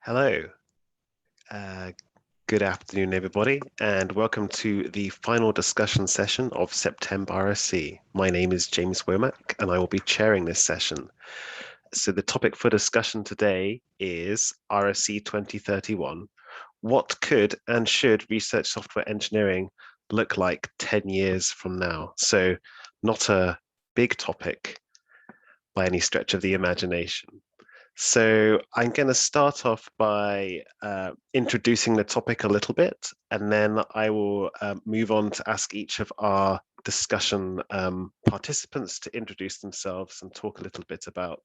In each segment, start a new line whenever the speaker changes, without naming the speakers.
Hello, uh, good afternoon, everybody, and welcome to the final discussion session of SeptembRSE. My name is James Womack, and I will be chairing this session. So the topic for discussion today is RSE 2031. What could and should research software engineering look like 10 years from now? So not a big topic by any stretch of the imagination. So I'm going to start off by introducing the topic a little bit, and then I will move on to ask each of our discussion participants to introduce themselves and talk a little bit about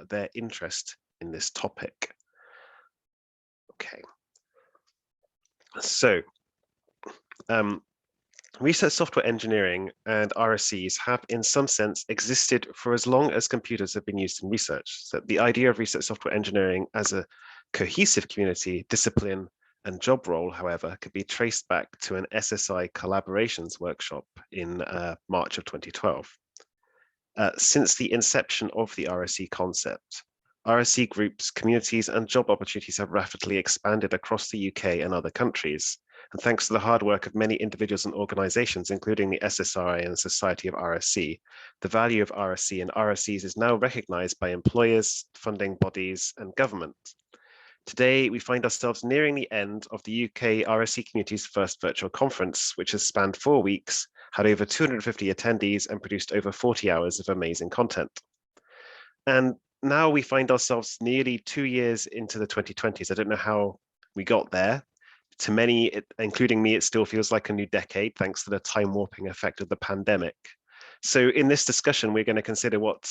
their interest in this topic. Okay. So research software engineering and RSEs have, in some sense, existed for as long as computers have been used in research. So the idea of research software engineering as a cohesive community, discipline, and job role, however, could be traced back to an SSI collaborations workshop in March of 2012. Since the inception of the RSE concept, RSE groups, communities, and job opportunities have rapidly expanded across the UK and other countries. And thanks to the hard work of many individuals and organizations, including the SSRI and the Society of RSE, the value of RSE and RSEs is now recognized by employers, funding bodies, and government. Today, we find ourselves nearing the end of the UK RSE community's first virtual conference, which has spanned 4 weeks, had over 250 attendees, and produced over 40 hours of amazing content. And now we find ourselves nearly 2 years into the 2020s. I don't know how we got there. To many, including me, it still feels like a new decade, thanks to the time warping effect of the pandemic. So in this discussion, we're going to consider what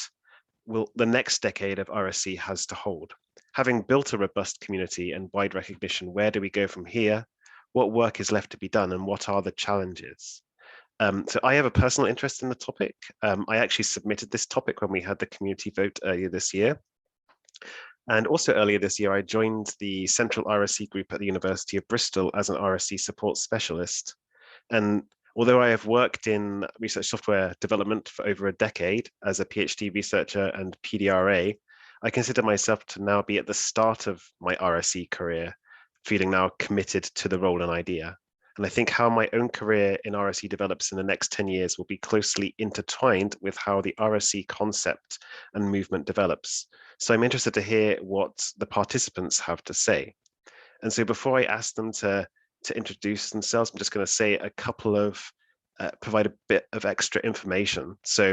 will the next decade of RSE has to hold. Having built a robust community and wide recognition, where do we go from here? What work is left to be done, and what are the challenges? So I have a personal interest in the topic. I actually submitted this topic when we had the community vote earlier this year. And also earlier this year, I joined the Central RSE group at the University of Bristol as an RSE support specialist. And although I have worked in research software development for over a decade as a PhD researcher and PDRA, I consider myself to now be at the start of my RSE career, feeling now committed to the role and idea. And I think how my own career in RSE develops in the next 10 years will be closely intertwined with how the RSE concept and movement develops. So I'm interested to hear what the participants have to say. And so before I ask them to introduce themselves, I'm just going to say a couple of, provide a bit of extra information. So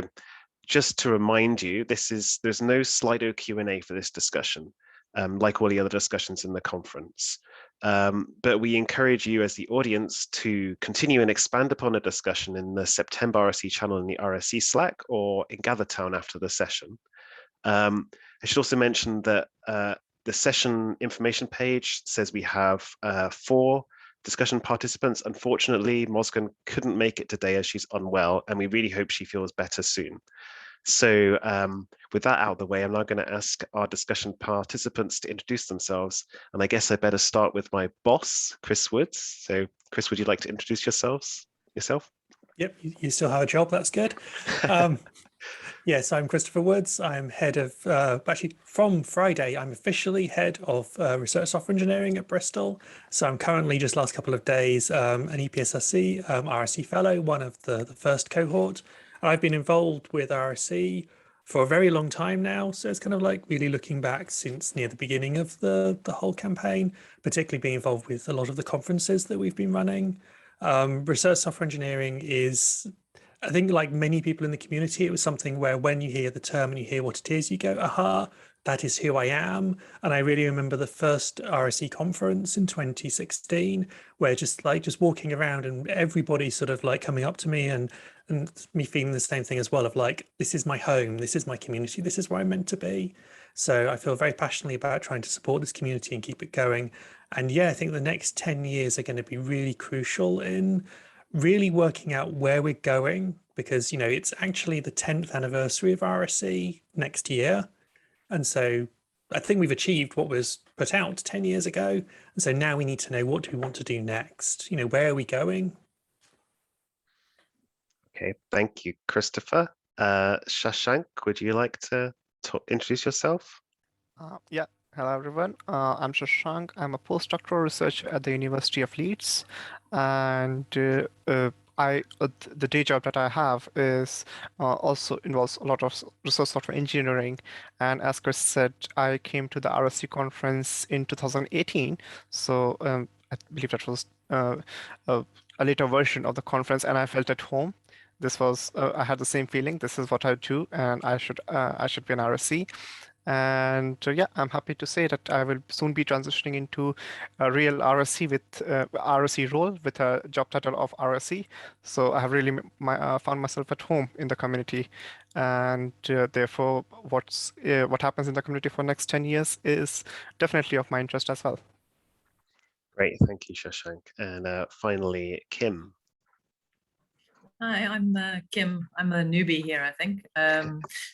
just to remind you, there's no Slido Q&A for this discussion, like all the other discussions in the conference. But we encourage you as the audience to continue and expand upon a discussion in the SeptembRSE channel in the RSE Slack or in GatherTown after the session. I should also mention that the session information page says we have 4 discussion participants. Unfortunately, Mosgan couldn't make it today as she's unwell, and we really hope she feels better soon. So with that out of the way, I'm now going to ask our discussion participants to introduce themselves. And I guess I better start with my boss, Chris Woods. So Chris, would you like to introduce yourself?
Yep, you still have a job, that's good. Yes, I'm Christopher Woods. I'm head of, actually from Friday, I'm officially head of research software engineering at Bristol. So I'm currently, just last couple of days, an EPSRC RSE fellow, one of the first cohort. And I've been involved with RSE for a very long time now. So it's kind of like really looking back since near the beginning of the whole campaign, particularly being involved with a lot of the conferences that we've been running. Research software engineering is, I think, like many people in the community, it was something where when you hear the term and you hear what it is, you go, aha, that is who I am. And I really remember the first RSE conference in 2016, where just walking around and everybody sort of like coming up to me and me feeling the same thing as well, of like, this is my home, this is my community, this is where I'm meant to be. So I feel very passionately about trying to support this community and keep it going. And yeah, I think the next 10 years are going to be really crucial in really working out where we're going, because, you know, it's actually the 10th anniversary of RSE next year. And so I think we've achieved what was put out 10 years ago. And so now we need to know, what do we want to do next? You know, where are we going?
Okay, thank you, Christopher. Shashank, would you like to introduce yourself?
Yeah, Hello, everyone. I'm Shashank. I'm a postdoctoral researcher at the University of Leeds, and the day job that I have is also involves a lot of research software engineering. And as Chris said, I came to the RSC conference in 2018, so I believe that was a, a later version of the conference, and I felt at home. I had the same feeling. This is what I do, and I should be an RSC. And yeah, I'm happy to say that I will soon be transitioning into a real RSC with RSC role with a job title of RSC. So I have really found myself at home in the community, and therefore, what happens in the community for next 10 years is definitely of my interest as well.
Great, thank you, Shashank. And finally, Kim.
Hi, I'm Kim. I'm a newbie here, I think.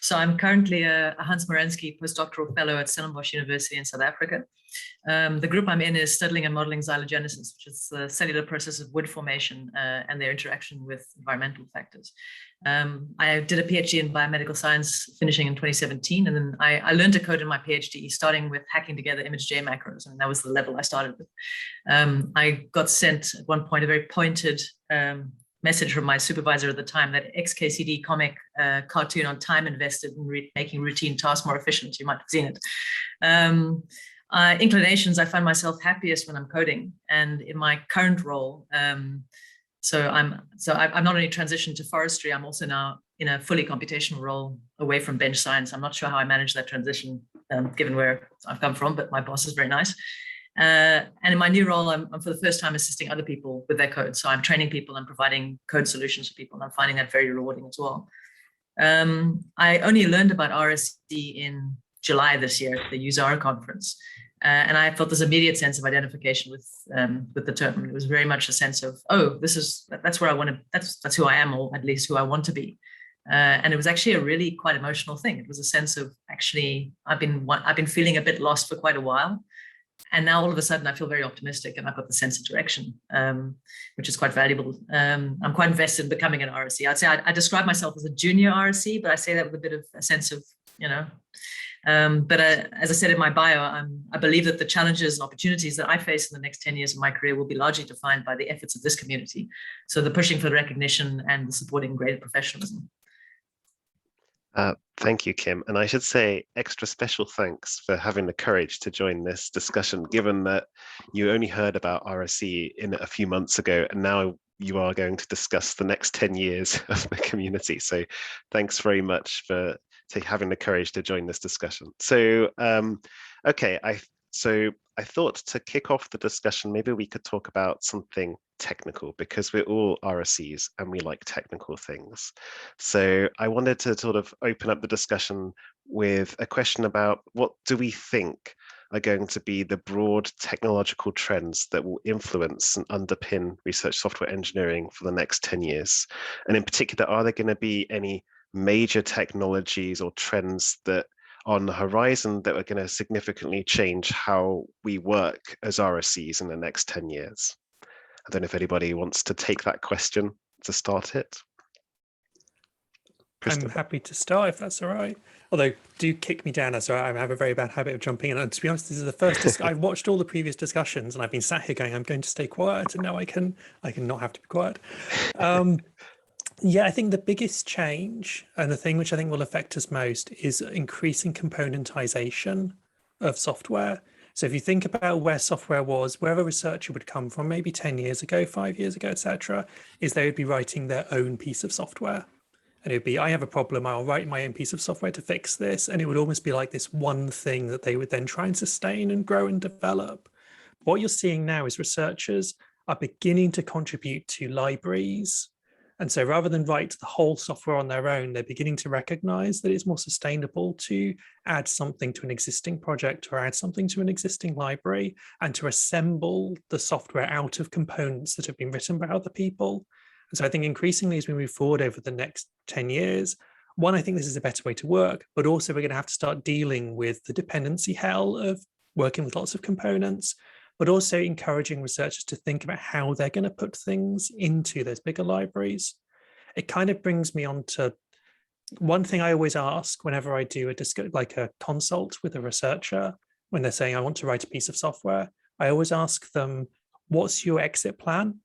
So I'm currently a Hans Morensky postdoctoral fellow at Stellenbosch University in South Africa. The group I'm in is studying and modeling xylogenesis, which is the cellular process of wood formation and their interaction with environmental factors. I did a PhD in biomedical science, finishing in 2017, and then I learned to code in my PhD, starting with hacking together ImageJ macros, and that was the level I started with. I got sent at one point a very pointed message from my supervisor at the time that XKCD comic cartoon on time invested in making routine tasks more efficient. You might have seen it. Inclinations, I find myself happiest when I'm coding, and in my current role, I've not only transitioned to forestry, I'm also now in a fully computational role away from bench science. I'm not sure how I managed that transition, given where I've come from, but my boss is very nice. And in my new role, I'm for the first time assisting other people with their code. So I'm training people and providing code solutions for people, and I'm finding that very rewarding as well. I only learned about RSE in July this year at the USARA conference. And I felt this immediate sense of identification with the term. It was very much a sense of, oh, that's where I want to, that's who I am, or at least who I want to be. And it was actually a really quite emotional thing. It was a sense of actually, I've been feeling a bit lost for quite a while. And now all of a sudden I feel very optimistic, and I've got the sense of direction, which is quite valuable. I'm quite invested in becoming an RSC. I'd say I describe myself as a junior RSC, but I say that with a bit of a sense of, but as I said in my bio, I believe that the challenges and opportunities that I face in the next 10 years of my career will be largely defined by the efforts of this community. So the pushing for the recognition and the supporting greater professionalism.
Thank you, Kim. And I should say extra special thanks for having the courage to join this discussion, given that you only heard about RSE in a few months ago, and now you are going to discuss the next 10 years of the community. So thanks very much for having the courage to join this discussion. So, okay, I thought to kick off the discussion, maybe we could talk about something technical, because we're all RSCs and we like technical things. So I wanted to sort of open up the discussion with a question about what do we think are going to be the broad technological trends that will influence and underpin research software engineering for the next 10 years? And in particular, are there going to be any major technologies or trends that on the horizon that are going to significantly change how we work as RSCs in the next 10 years? I don't know if anybody wants to take that question to start it.
I'm happy to start if that's all right. Although, do kick me down. That's all right. I have a very bad habit of jumping in. And to be honest, this is the first. I've watched all the previous discussions, and I've been sat here going, "I'm going to stay quiet," and now I can not have to be quiet. Yeah, I think the biggest change, and the thing which I think will affect us most, is increasing componentization of software. So if you think about where software was, where a researcher would come from maybe 10 years ago, 5 years ago, etc., is they would be writing their own piece of software. And it would be, I have a problem, I'll write my own piece of software to fix this. And it would almost be like this one thing that they would then try and sustain and grow and develop. What you're seeing now is researchers are beginning to contribute to libraries. And so rather than write the whole software on their own, they're beginning to recognize that it's more sustainable to add something to an existing project or add something to an existing library, and to assemble the software out of components that have been written by other people. And so I think increasingly as we move forward over the next 10 years, one, I think this is a better way to work, but also we're going to have to start dealing with the dependency hell of working with lots of components, but also encouraging researchers to think about how they're going to put things into those bigger libraries. It kind of brings me on to one thing I always ask whenever I do a consult with a researcher, when they're saying, I want to write a piece of software, I always ask them, what's your exit plan?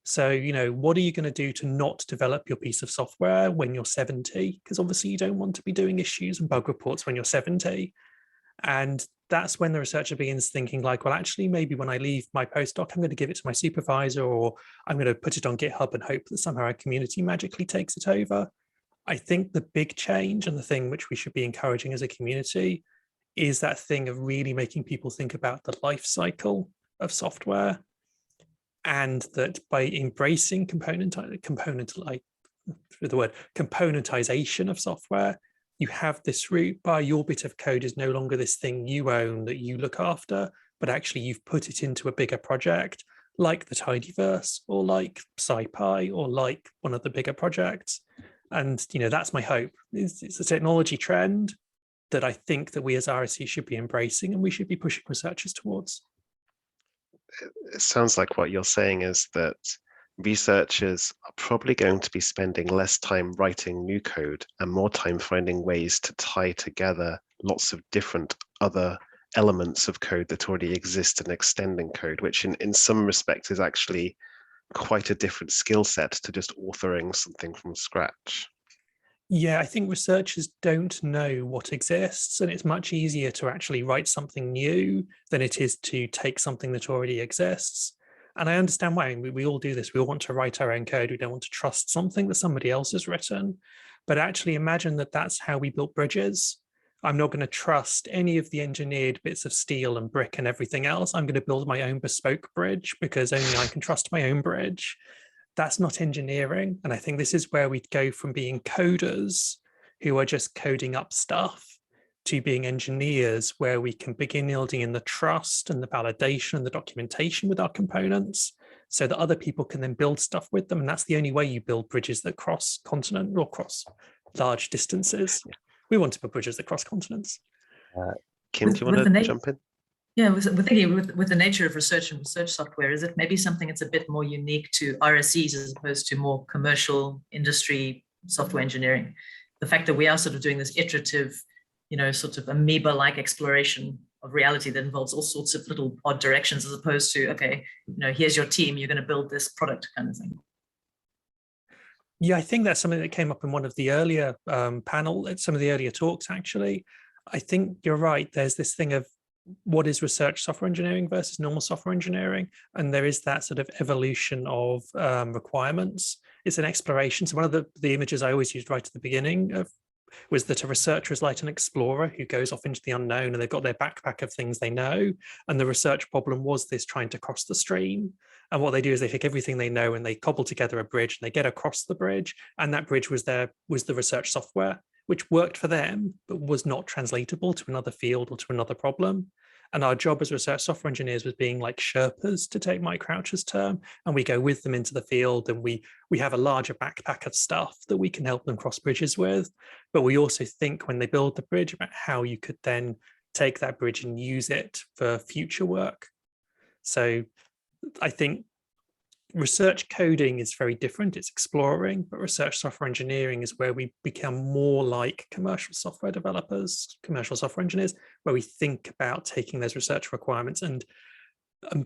So, what are you going to do to not develop your piece of software when you're 70? Because obviously you don't want to be doing issues and bug reports when you're 70. And that's when the researcher begins thinking like, well, actually, maybe when I leave my postdoc, I'm going to give it to my supervisor, or I'm going to put it on GitHub and hope that somehow our community magically takes it over. I think the big change, and the thing which we should be encouraging as a community, is that thing of really making people think about the life cycle of software, and that by embracing componentization of software, you have this route by your bit of code is no longer this thing you own that you look after, but actually you've put it into a bigger project like the Tidyverse or like SciPy or like one of the bigger projects. And that's my hope. It's a technology trend that I think that we as RSE should be embracing, and we should be pushing researchers towards.
It sounds like what you're saying is that researchers are probably going to be spending less time writing new code and more time finding ways to tie together lots of different other elements of code that already exist and extending code, which in some respects is actually quite a different skill set to just authoring something from scratch.
Yeah, I think researchers don't know what exists, and it's much easier to actually write something new than it is to take something that already exists. And I understand why. We all do this. We all want to write our own code. We don't want to trust something that somebody else has written. But actually imagine that that's how we built bridges. I'm not going to trust any of the engineered bits of steel and brick and everything else. I'm going to build my own bespoke bridge because only I can trust my own bridge. That's not engineering. And I think this is where we go from being coders who are just coding up stuff to being engineers where we can begin building in the trust and the validation and the documentation with our components so that other people can then build stuff with them. And that's the only way you build bridges that cross continent or cross large distances. We want to build bridges that cross continents.
Kim, do you want to jump in?
Yeah, we're thinking with the nature of research and research software, is it maybe something that's a bit more unique to RSEs as opposed to more commercial industry software engineering? The fact that we are sort of doing this iterative, sort of amoeba-like exploration of reality that involves all sorts of little odd directions, as opposed to, okay, here's your team, you're going to build this product kind of thing.
Yeah, I think that's something that came up in one of the earlier some of the earlier talks, actually. I think you're right. There's this thing of what is research software engineering versus normal software engineering. And there is that sort of evolution of requirements. It's an exploration. So one of the images I always used right at the beginning was that a researcher is like an explorer who goes off into the unknown, and they've got their backpack of things they know. And the research problem was this trying to cross the stream. And what they do is they take everything they know and they cobble together a bridge, and they get across the bridge. And that bridge was the research software, which worked for them, but was not translatable to another field or to another problem. And our job as research software engineers was being like Sherpas, to take Mike Croucher's term, and we go with them into the field, and we have a larger backpack of stuff that we can help them cross bridges with. But we also think when they build the bridge about how you could then take that bridge and use it for future work. So I think research coding is very different. It's exploring, but research software engineering is where we become more like commercial software developers, commercial software engineers, where we think about taking those research requirements and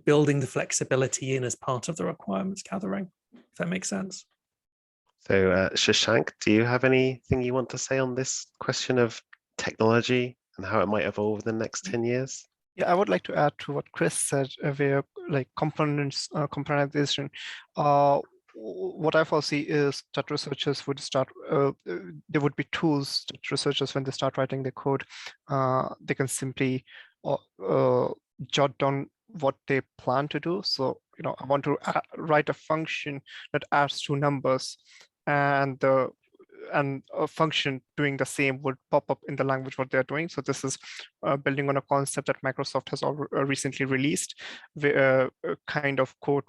building the flexibility in as part of the requirements gathering, if that makes sense.
So Shashank, do you have anything you want to say on this question of technology and how it might evolve in the next 10 years?
Yeah, I would like to add to what Chris said, where like componentization. What I foresee is that researchers would start, there would be tools that researchers, when they start writing their code, they can simply jot down what they plan to do. So, I want to write a function that adds 2 numbers, and a function doing the same would pop up in the language what they're doing. So this is building on a concept that Microsoft has recently released, a kind of code,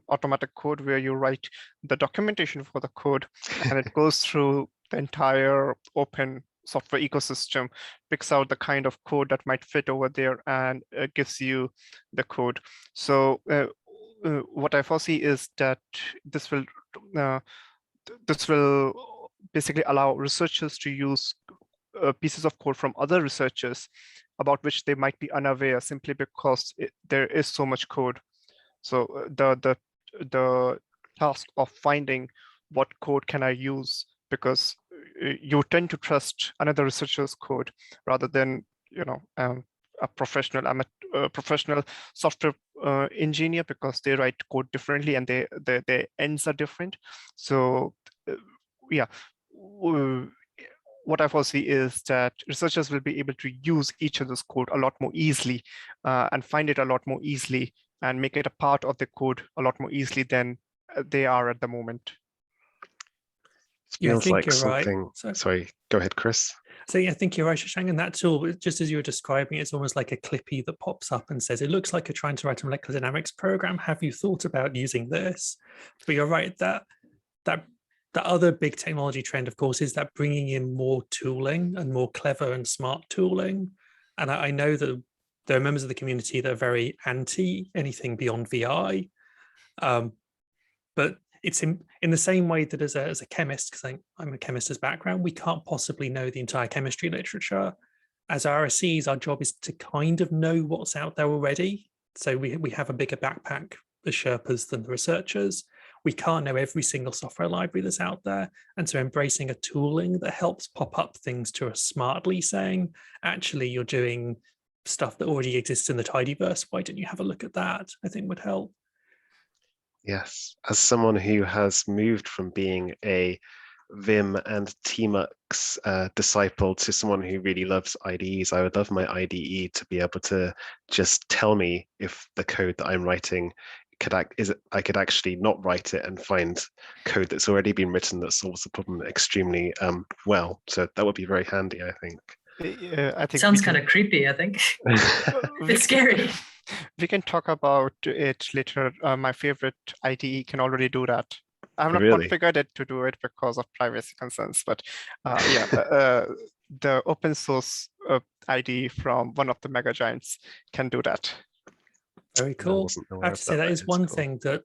automatic code where you write the documentation for the code and it goes through the entire open software ecosystem, picks out the kind of code that might fit over there, and gives you the code. So what I foresee is that this will basically allow researchers to use pieces of code from other researchers about which they might be unaware simply because there is so much code. So the task of finding what code can I use, because you tend to trust another researcher's code rather than a professional software engineer, because they write code differently and their ends are different. So yeah, what I foresee is that researchers will be able to use each other's code a lot more easily and find it a lot more easily and make it a part of the code a lot more easily than they are at the moment.
Yeah, I
Feels
think
like
you're right.
something. Sorry, go ahead, Chris.
So yeah, I think you're right, Shashank. And that tool, just as you were describing, it's almost like a clippy that pops up and says, it looks like you're trying to write a molecular dynamics program. Have you thought about using this? But you're right, that other big technology trend, of course, is that bringing in more tooling and more clever and smart tooling. And I know that there are members of the community that are very anti anything beyond VI. But it's in the same way that as a chemist, because I'm a chemist as background, we can't possibly know the entire chemistry literature. As RSEs, our job is to kind of know what's out there already. So we have a bigger backpack as Sherpas than the researchers. We can't know every single software library that's out there. And so embracing a tooling that helps pop up things to us smartly, saying, actually, you're doing stuff that already exists in the tidyverse. Why don't you have a look at that? I think would help.
Yes, as someone who has moved from being a Vim and Tmux disciple to someone who really loves IDEs, I would love my IDE to be able to just tell me if the code that I'm writing I could actually not write it and find code that's already been written that solves the problem extremely well. So that would be very handy, I think.
I think
sounds kind of creepy, I think. It's scary.
We can talk about it later. My favorite IDE can already do that. I have not
Really?
configured it to do it because of privacy concerns, but the open source IDE from one of the mega giants can do that.
Very cool. I have to say that is one
cool.
thing that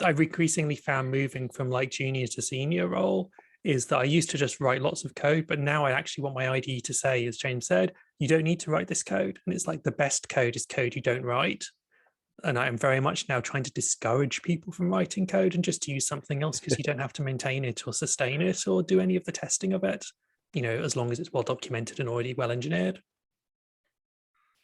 I've increasingly found moving from like junior to senior role is that I used to just write lots of code, but now I actually want my IDE to say, as James said, you don't need to write this code. And it's like the best code is code you don't write. And I am very much now trying to discourage people from writing code and just use something else, because you don't have to maintain it or sustain it or do any of the testing of it, as long as it's well documented and already well engineered.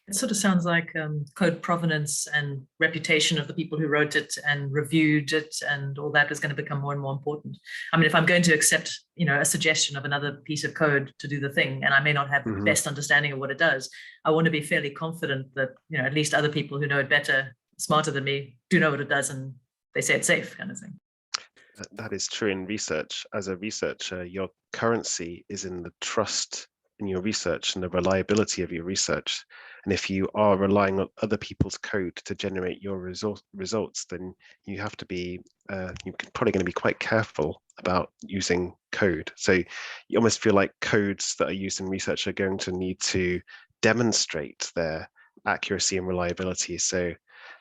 It sort of sounds like code provenance and reputation of the people who wrote it and reviewed it and all that is going to become more and more important. I mean, if I'm going to accept, a suggestion of another piece of code to do the thing, and I may not have the best understanding of what it does, I want to be fairly confident that, at least other people who know it better, smarter than me, do know what it does and they say it's safe, kind of thing.
That is true in research. As a researcher, your currency is in the trust in your research and the reliability of your research. And if you are relying on other people's code to generate your results, then you have to be, you're probably going to be quite careful about using code. So you almost feel like codes that are used in research are going to need to demonstrate their accuracy and reliability. So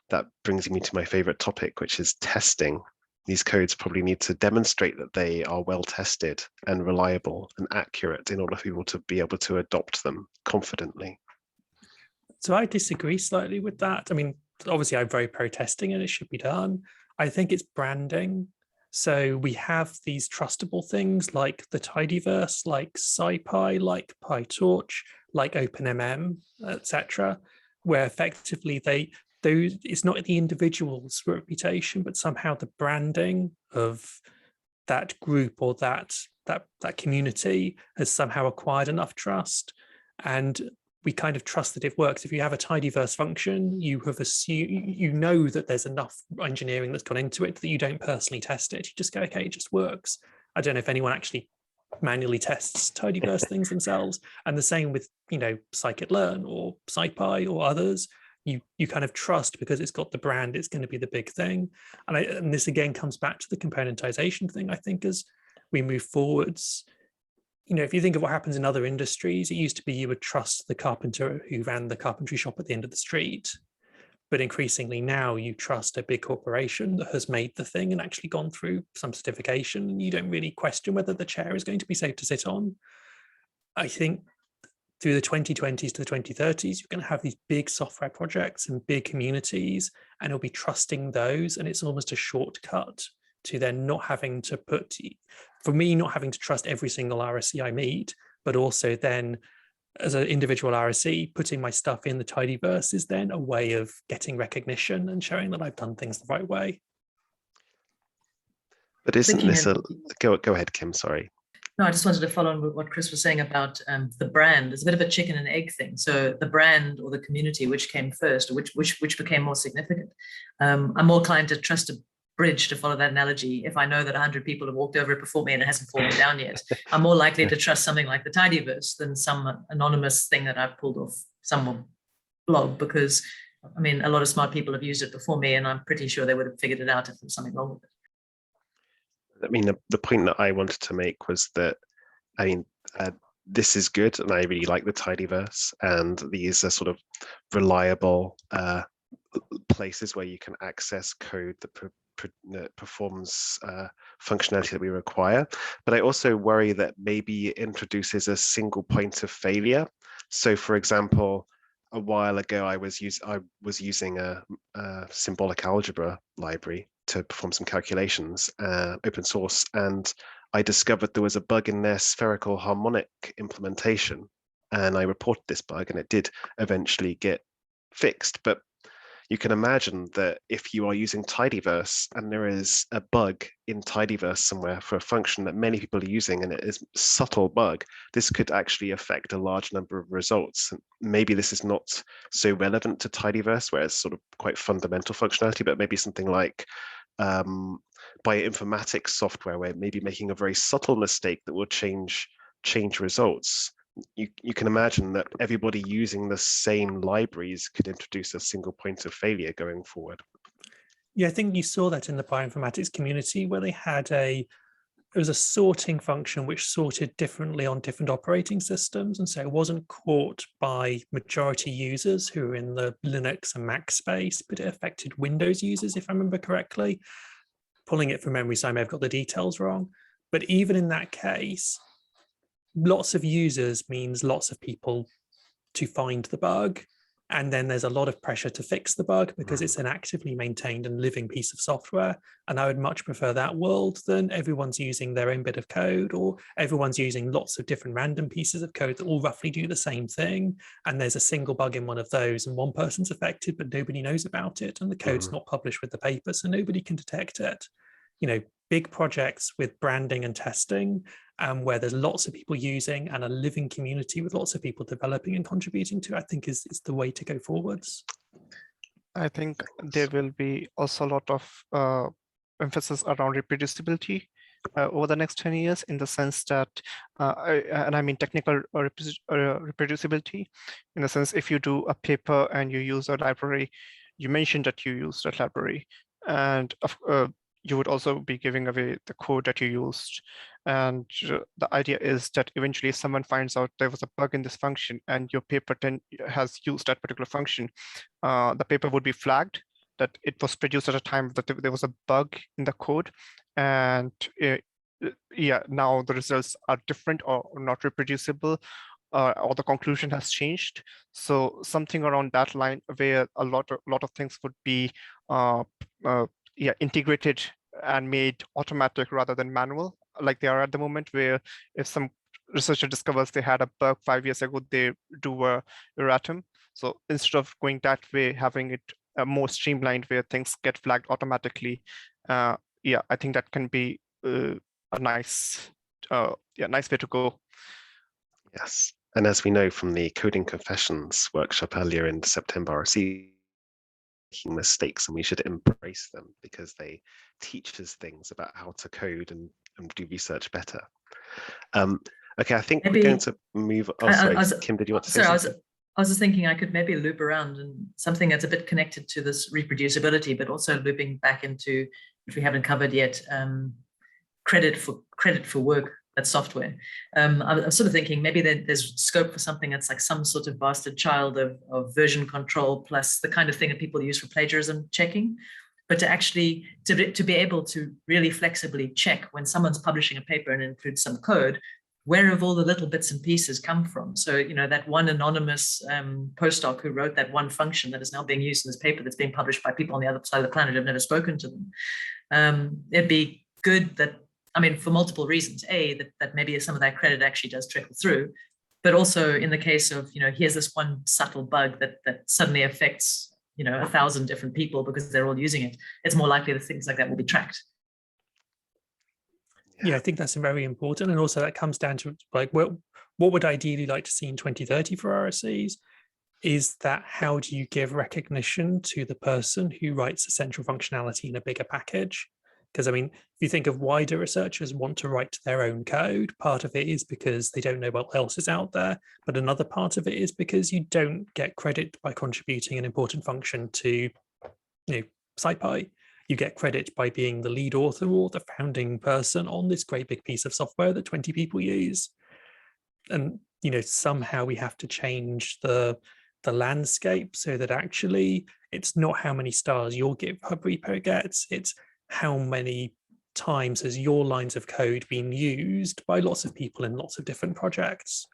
that brings me to my favorite topic, which is testing. These codes probably need to demonstrate that they are well tested and reliable and accurate in order for people to be able to adopt them confidently.
So I disagree slightly with that. I mean, obviously I'm very pro testing and it should be done. I think it's branding. So we have these trustable things like the tidyverse, like SciPy, like PyTorch, like OpenMM, etc., where effectively it's not the individual's reputation, but somehow the branding of that group or that community has somehow acquired enough trust, and we kind of trust that it works. If you have a tidyverse function, you have assumed, that there's enough engineering that's gone into it that you don't personally test it. You just go, okay, it just works. I don't know if anyone actually manually tests tidyverse things themselves. And the same with, scikit-learn or SciPy or others. You kind of trust because it's got the brand, it's going to be the big thing. And this again comes back to the componentization thing, I think, as we move forwards. If you think of what happens in other industries, it used to be you would trust the carpenter who ran the carpentry shop at the end of the street. But increasingly now you trust a big corporation that has made the thing and actually gone through some certification. And you don't really question whether the chair is going to be safe to sit on. I think through the 2020s to the 2030s, you're going to have these big software projects and big communities, and it'll be trusting those. And it's almost a shortcut to then not having to for me, not having to trust every single RSE I meet, but also then as an individual RSE, putting my stuff in the tidyverse is then a way of getting recognition and showing that I've done things the right way.
But isn't this go ahead, Kim, sorry.
No, I just wanted to follow on with what Chris was saying about the brand. It's a bit of a chicken and egg thing. So the brand or the community, which came first, or which became more significant. I'm more inclined to trust a bridge, to follow that analogy. If I know that 100 people have walked over it before me and it hasn't fallen down yet, I'm more likely to trust something like the tidyverse than some anonymous thing that I've pulled off some blog, because I mean, a lot of smart people have used it before me, and I'm pretty sure they would have figured it out if there was something wrong with it.
I mean, the point that I wanted to make was that, I mean, this is good, and I really like the tidyverse, and these are sort of reliable places where you can access code that performs functionality that we require. But I also worry that maybe it introduces a single point of failure. So, for example, a while ago, I was using a symbolic algebra library to perform some calculations, open source, and I discovered there was a bug in their spherical harmonic implementation, and I reported this bug, and it did eventually get fixed. But you can imagine that if you are using tidyverse and there is a bug in tidyverse somewhere for a function that many people are using, and it is a subtle bug, this could actually affect a large number of results. Maybe this is not so relevant to tidyverse, where it's sort of quite fundamental functionality, but maybe something like bioinformatics software, where maybe making a very subtle mistake that will change results. You can imagine that everybody using the same libraries could introduce a single point of failure going forward.
Yeah, I think you saw that in the bioinformatics community, where they had it was a sorting function which sorted differently on different operating systems. And so it wasn't caught by majority users who were in the Linux and Mac space, but it affected Windows users, if I remember correctly. Pulling it from memory, so I may have got the details wrong. But even in that case, lots of users means lots of people to find the bug. And then there's a lot of pressure to fix the bug because it's an actively maintained and living piece of software. And I would much prefer that world than everyone's using their own bit of code, or everyone's using lots of different random pieces of code that all roughly do the same thing. And there's a single bug in one of those and one person's affected, but nobody knows about it. And the code's not published with the paper, so nobody can detect it. You know, big projects with branding and testing, where there's lots of people using and a living community with lots of people developing and contributing to, I think is the way to go forwards.
I think there will be also a lot of emphasis around reproducibility over the next 10 years, in the sense that, and I mean technical reproducibility, in the sense, if you do a paper and you use a library, you mentioned that you used that library, and you would also be giving away the code that you used. And the idea is that eventually if someone finds out there was a bug in this function and your paper has used that particular function, the paper would be flagged that it was produced at a time that there was a bug in the code. And yeah, now the results are different or not reproducible, or the conclusion has changed. So something around that line, where a lot of things would be integrated and made automatic rather than manual, like they are at the moment, where if some researcher discovers they had a bug 5 years ago, they do a erratum. So instead of going that way, having it more streamlined, where things get flagged automatically, I think that can be a nice way to go.
Yes, and as we know from the Coding Confessions workshop earlier in SeptembRSE, making mistakes, and we should embrace them because they teach us things about how to code and do research better. Okay, I think we're going to move. Oh, sorry, Kim, did you want to say something?
I was just thinking I could maybe loop around and something that's a bit connected to this reproducibility, but also looping back into, which we haven't covered yet, credit for work. That's software. I'm sort of thinking maybe there's scope for something that's like some sort of bastard child of version control plus the kind of thing that people use for plagiarism checking, but to actually to be able to really flexibly check when someone's publishing a paper and includes some code, where have all the little bits and pieces come from? So, that one anonymous postdoc who wrote that one function that is now being used in this paper that's being published by people on the other side of the planet who've never spoken to them. It'd be good that, for multiple reasons, that maybe some of that credit actually does trickle through, but also in the case of, here's this one subtle bug that suddenly affects, 1,000 different people because they're all using it, it's more likely that things like that will be tracked.
Yeah, I think that's very important. And also that comes down to like, what would ideally like to see in 2030 for RSEs is that how do you give recognition to the person who writes a central functionality in a bigger package? Because if you think of wider researchers want to write their own code, part of it is because they don't know what else is out there, but another part of it is because you don't get credit by contributing an important function to, SciPy. You get credit by being the lead author or the founding person on this great big piece of software that 20 people use. And, somehow we have to change the landscape so that actually it's not how many stars your GitHub repo gets, it's how many times has your lines of code been used by lots of people in lots of different projects.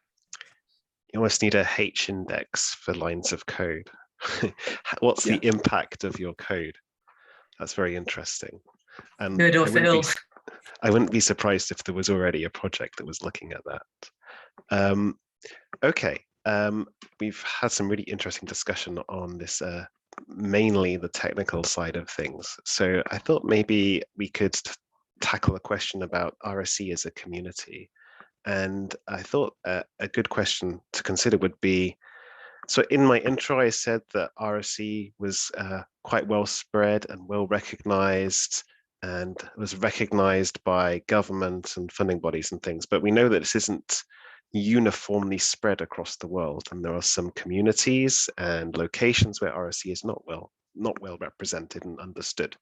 You almost need a H index for lines of code. What's the impact of your code? That's very interesting. And
good or fail.
I wouldn't be surprised if there was already a project that was looking at that. Okay, we've had some really interesting discussion on this, mainly the technical side of things. So I thought maybe we could tackle a question about RSE as a community. And I thought a good question to consider would be, so in my intro, I said that RSE was quite well spread and well recognized and was recognized by government and funding bodies and things. But we know that this isn't uniformly spread across the world. And there are some communities and locations where RSE is not well represented and understood.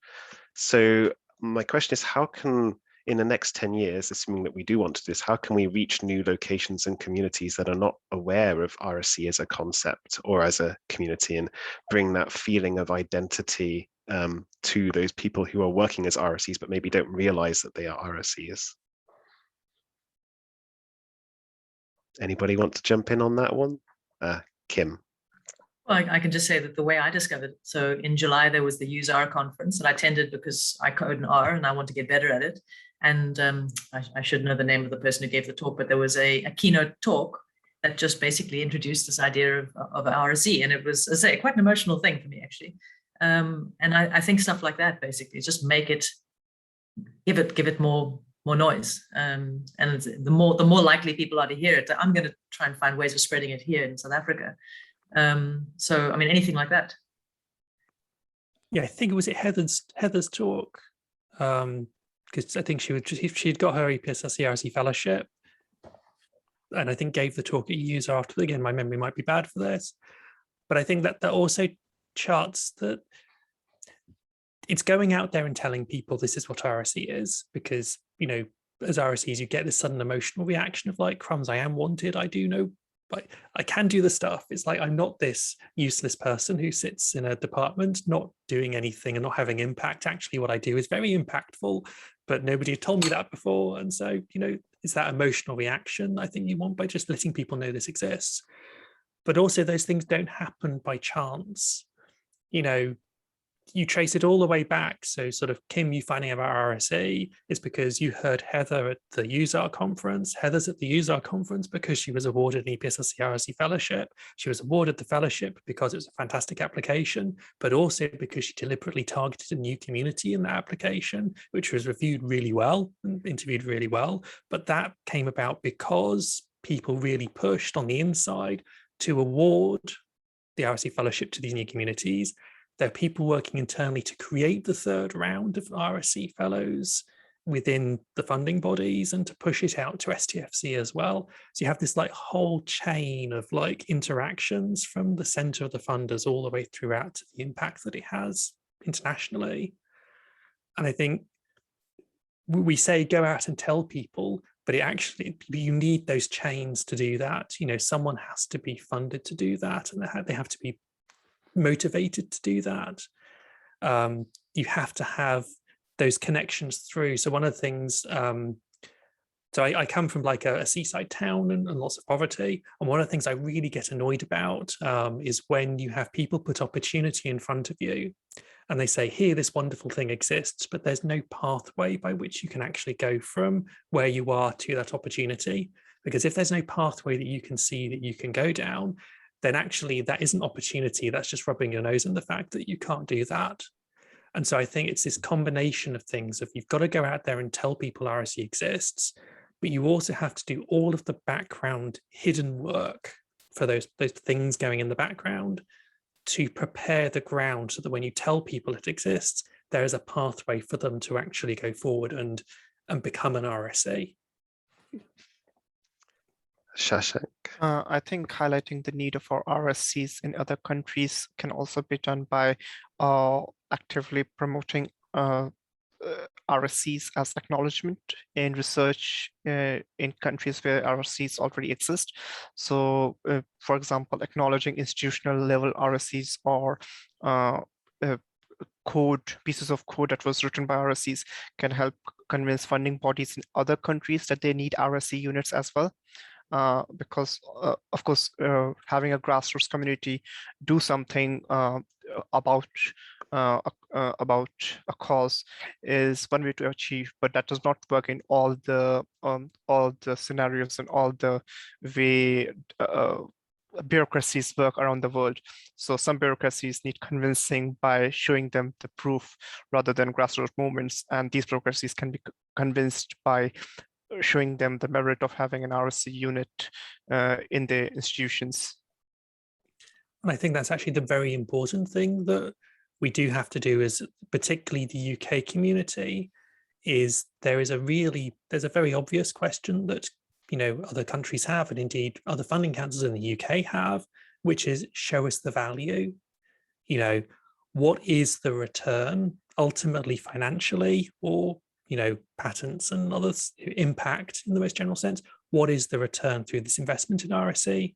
So my question is, how can, in the next 10 years, assuming that we do want to do this, how can we reach new locations and communities that are not aware of RSE as a concept or as a community and bring that feeling of identity to those people who are working as RSEs, but maybe don't realize that they are RSEs? Anybody want to jump in on that one? Kim.
Well, I can just say that the way I discovered it, so in July, there was the Use R conference that I attended because I code in R and I want to get better at it. And I should know the name of the person who gave the talk, but there was a keynote talk that just basically introduced this idea of RSE. And it was, as I say, quite an emotional thing for me, actually. And I think stuff like that, basically, just make it, give it more noise. And the more likely people are to hear it, I'm going to try and find ways of spreading it here in South Africa. So, anything like that.
Yeah, I think it was Heather's talk. Because I think she'd got her EPSRC RSE fellowship, and I think gave the talk at user after. Again, my memory might be bad for this, but I think that also charts that it's going out there and telling people this is what RSE is, because as RSEs you get this sudden emotional reaction of like, crumbs, I am wanted, I do know, but I can do the stuff. It's like, I'm not this useless person who sits in a department not doing anything and not having impact. Actually, what I do is very impactful, but nobody had told me that before. And so, it's that emotional reaction I think you want by just letting people know this exists. But also those things don't happen by chance. You trace it all the way back. So sort of, Kim, you finding about RSE is because you heard Heather at the USAR conference. Heather's at the USAR conference because she was awarded an EPSRC RSE fellowship. She was awarded the fellowship because it was a fantastic application, but also because she deliberately targeted a new community in that application, which was reviewed really well and interviewed really well. But that came about because people really pushed on the inside to award the RSE fellowship to these new communities. There are people working internally to create the third round of RSE fellows within the funding bodies and to push it out to STFC as well. So you have this like whole chain of like interactions from the center of the funders all the way throughout to the impact that it has internationally. And I think we say go out and tell people, but you need those chains to do that. Someone has to be funded to do that, and they have to be motivated to do that. You have to have those connections through. So one of the things So I come from like a seaside town and lots of poverty. And one of the things I really get annoyed about is when you have people put opportunity in front of you and they say, here, this wonderful thing exists, but there's no pathway by which you can actually go from where you are to that opportunity. Because if there's no pathway that you can see that you can go down, then actually that isn't opportunity. That's just rubbing your nose in the fact that you can't do that. And so I think it's this combination of things of you've got to go out there and tell people RSE exists, but you also have to do all of the background hidden work for those things going in the background to prepare the ground so that when you tell people it exists, there is a pathway for them to actually go forward and become an RSE.
Shashank.
I think highlighting the need for RSCs in other countries can also be done by actively promoting RSCs as acknowledgement in research in countries where RSCs already exist. So, for example, acknowledging institutional level RSCs or pieces of code that was written by RSCs can help convince funding bodies in other countries that they need RSC units as well. Because of course, having a grassroots community do something about a cause is one way to achieve, but that does not work in all the scenarios and all the way bureaucracies work around the world. So some bureaucracies need convincing by showing them the proof rather than grassroots movements, and these bureaucracies can be convinced by showing them the merit of having an RSC unit in their institutions.
And I think that's actually the very important thing that we do have to do, as particularly the UK community, is there's a very obvious question that other countries have, and indeed other funding councils in the UK have, which is show us the value. What is the return ultimately financially, or patents and others impact in the most general sense? What is the return through this investment in RSE?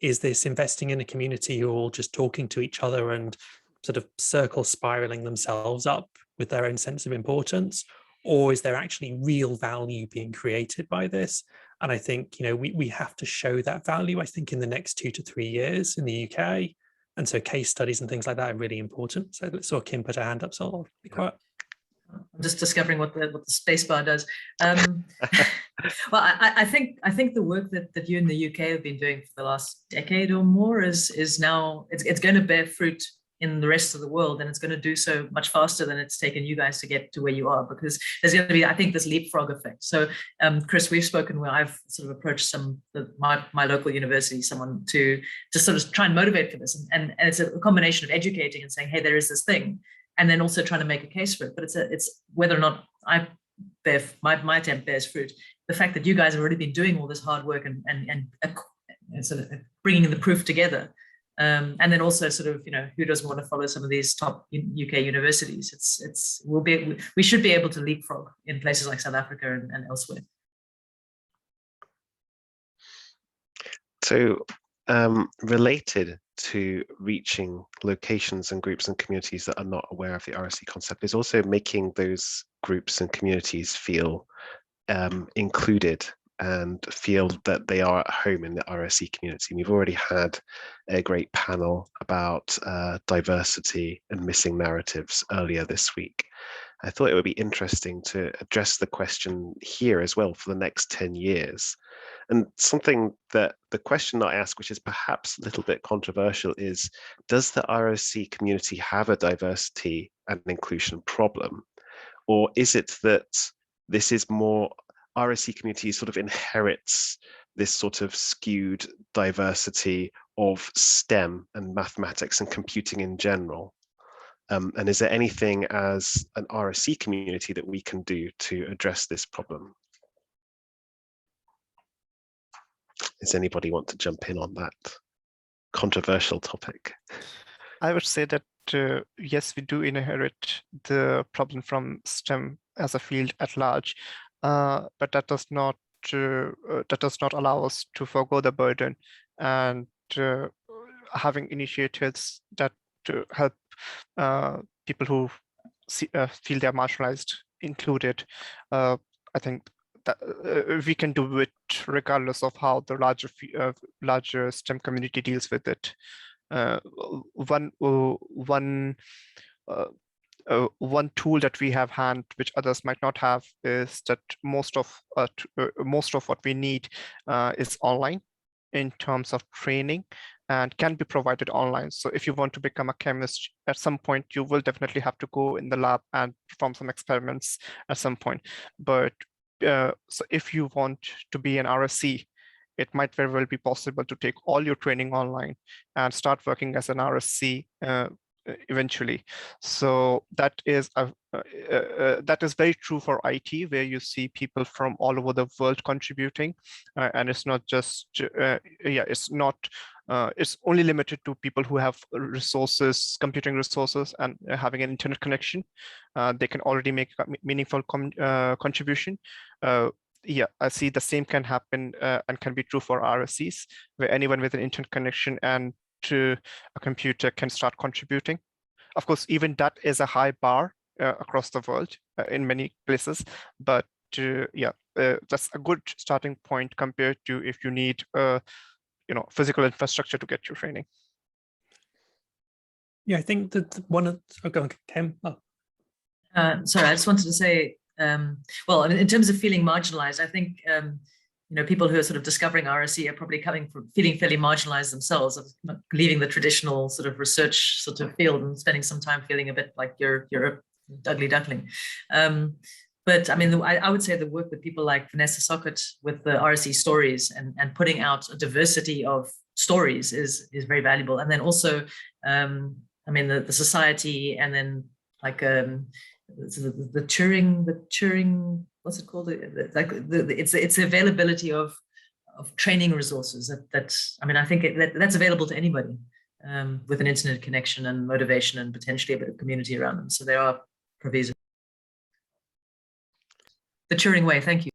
Is this investing in a community who are all just talking to each other and sort of circle spiraling themselves up with their own sense of importance? Or is there actually real value being created by this? And I think, we have to show that value, I think, in the next 2 to 3 years in the UK. And so case studies and things like that are really important. So I saw Kim put her hand up, so I'll be quiet.
I'm just discovering what the spacebar does. Well, I think the work that you in the UK have been doing for the last decade or more is now it's going to bear fruit in the rest of the world, and it's going to do so much faster than it's taken you guys to get to where you are, because there's going to be, I think, this leapfrog effect. So, Chris, we've spoken where I've sort of approached my local university, someone to sort of try and motivate for this, and it's a combination of educating and saying, hey, there is this thing, and then also trying to make a case for it. But it's whether or not my attempt bears fruit. The fact that you guys have already been doing all this hard work and sort of bringing the proof together, and then also sort of who doesn't want to follow some of these top UK universities? We should be able to leapfrog in places like South Africa and elsewhere.
So related to reaching locations and groups and communities that are not aware of the RSE concept is also making those groups and communities feel included and feel that they are at home in the RSE community. And we've already had a great panel about diversity and missing narratives earlier this week. I thought it would be interesting to address the question here as well for the next 10 years. And something that the question that I ask, which is perhaps a little bit controversial, is does the RSE community have a diversity and inclusion problem? Or is it that this is more RSE community sort of inherits this sort of skewed diversity of STEM and mathematics and computing in general? And is there anything as an RSE community that we can do to address this problem? Does anybody want to jump in on that controversial topic?
I would say that yes, we do inherit the problem from STEM as a field at large, but that does not allow us to forgo the burden and having initiatives that help people who feel they're marginalized included. I think we can do it regardless of how the larger STEM community deals with it. One tool that we have hand, which others might not have, is that most of what we need is online in terms of training, and can be provided online. So if you want to become a chemist, at some point you will definitely have to go in the lab and perform some experiments at some point. But so if you want to be an RSE, it might very well be possible to take all your training online and start working as an RSE eventually. So that is very true for IT, where you see people from all over the world contributing, and it's not just it's only limited to people who have resources, computing resources, and having an internet connection. They can already make a meaningful contribution. Yeah, I see the same can happen and can be true for RSEs, where anyone with an internet connection and to a computer can start contributing. Of course, even that is a high bar across the world in many places, but that's a good starting point compared to if you need physical infrastructure to get your training.
Yeah, I think that one of Kem.
Sorry, I just wanted to say, well, in terms of feeling marginalized, I think people who are sort of discovering RSE are probably coming from feeling fairly marginalized themselves, of leaving the traditional sort of research sort of field and spending some time feeling a bit like you're a ugly duckling. But I mean, I would say the work with people like Vanessa Sockett with the RSE stories and putting out a diversity of stories is very valuable. And then also, I mean, the society, and then like the Turing, what's it called? It's the availability of training resources that I mean, I think that's available to anybody with an internet connection and motivation and potentially a bit of community around them. So there are provisions. The Turing way, thank you.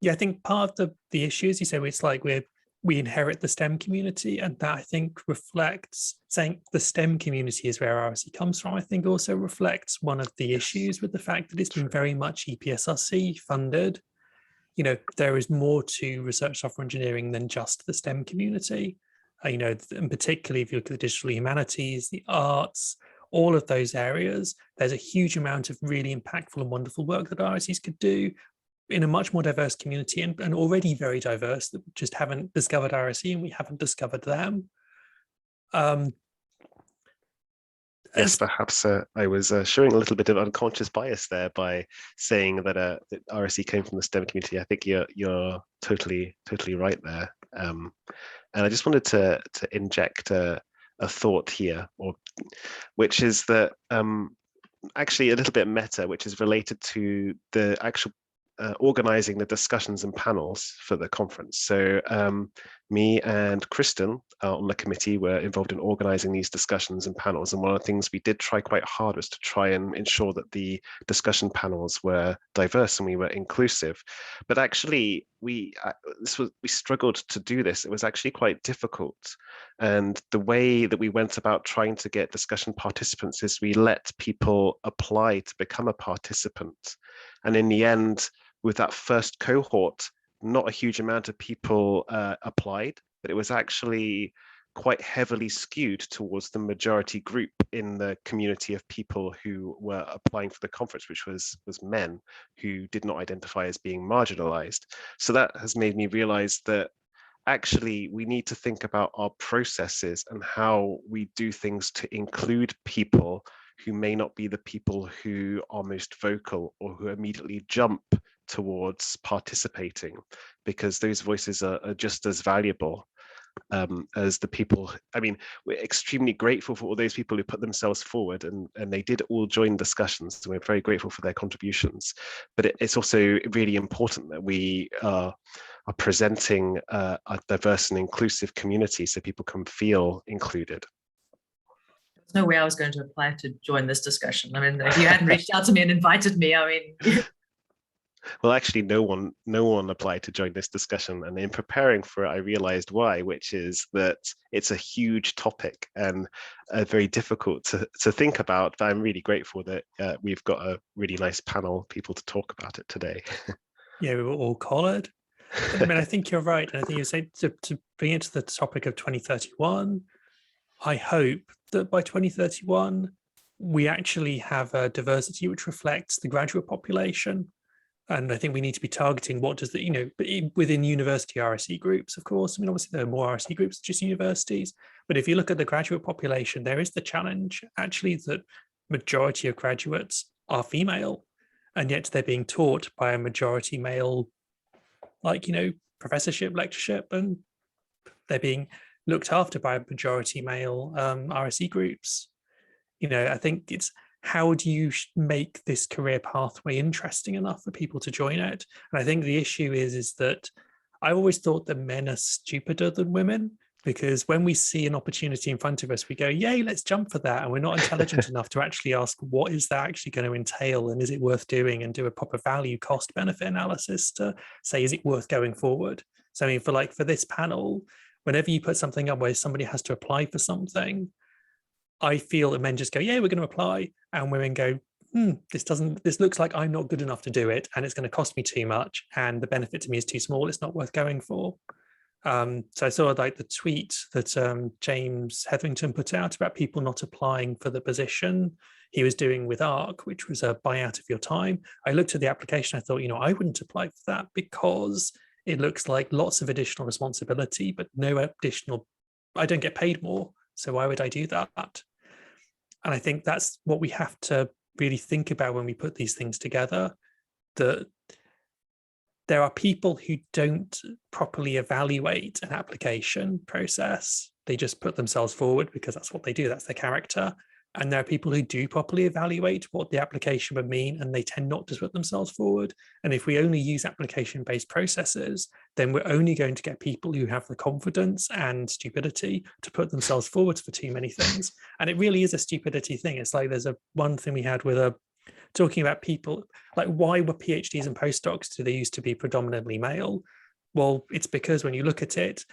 Yeah, I think part of the issue, as you say, it's like we inherit the STEM community, and that I think reflects, saying the STEM community is where RSE comes from, I think also reflects one of the issues with the fact that it's been very much EPSRC funded. There is more to research software engineering than just the STEM community. And particularly if you look at the digital humanities, the arts, all of those areas, there's a huge amount of really impactful and wonderful work that RSEs could do in a much more diverse community, and already very diverse, that just haven't discovered RSE and we haven't discovered them.
Yes, perhaps I was showing a little bit of unconscious bias there by saying that RSE came from the STEM community. I think you're totally right there. And I just wanted to inject a thought here, which is that actually a little bit meta, which is related to the actual organizing the discussions and panels for the conference. So me and Kristen on the committee were involved in organizing these discussions and panels, and one of the things we did try quite hard was to try and ensure that the discussion panels were diverse and we were inclusive. But actually we struggled to do this. It was actually quite difficult, and the way that we went about trying to get discussion participants is we let people apply to become a participant, and in the end, with that first cohort, not a huge amount of people applied, but it was actually quite heavily skewed towards the majority group in the community of people who were applying for the conference, which was men who did not identify as being marginalized. So that has made me realize that actually we need to think about our processes and how we do things to include people who may not be the people who are most vocal or who immediately jump towards participating, because those voices are just as valuable as the people. I mean, we're extremely grateful for all those people who put themselves forward, and they did all join discussions, so we're very grateful for their contributions. But it's also really important that we are presenting a diverse and inclusive community so people can feel included.
There's no way I was going to apply to join this discussion. I mean, if you hadn't reached out to me and invited me, I mean.
Well, actually, no one applied to join this discussion, and in preparing for it, I realized why, which is that it's a huge topic and very difficult to think about. But I'm really grateful that we've got a really nice panel of people to talk about it today.
Yeah, we were all collared. I mean, I think you're right. And I think you say to bring it to the topic of 2031, I hope that by 2031, we actually have a diversity which reflects the graduate population. And I think we need to be targeting what does the, within university RSE groups, of course. I mean, obviously, there are more RSE groups than just universities. But if you look at the graduate population, there is the challenge actually that majority of graduates are female, and yet they're being taught by a majority male, like, professorship, lectureship, and they're being looked after by majority male RSE groups. I think it's how do you make this career pathway interesting enough for people to join it? And I think the issue is that I always thought that men are stupider than women, because when we see an opportunity in front of us, we go, yay, let's jump for that. And we're not intelligent enough to actually ask, what is that actually going to entail? And is it worth doing? And do a proper value cost benefit analysis to say, is it worth going forward? So I mean, for this panel, whenever you put something up where somebody has to apply for something, I feel that men just go, yeah, we're going to apply. And women go, this looks like I'm not good enough to do it. And it's going to cost me too much. And the benefit to me is too small. It's not worth going for. So I saw like the tweet that James Hetherington put out about people not applying for the position he was doing with ARC, which was a buyout of your time. I looked at the application. I thought, I wouldn't apply for that because it looks like lots of additional responsibility, but no additional, I don't get paid more. So why would I do that? And I think that's what we have to really think about when we put these things together, that there are people who don't properly evaluate an application process. They just put themselves forward because that's what they do. That's their character. And there are people who do properly evaluate what the application would mean, and they tend not to put themselves forward. And if we only use application-based processes, then we're only going to get people who have the confidence and stupidity to put themselves forward for too many things. And it really is a stupidity thing. It's like there's one thing we had with talking about people, like why were PhDs and postdocs, do they used to be predominantly male? Well, it's because when you look at it,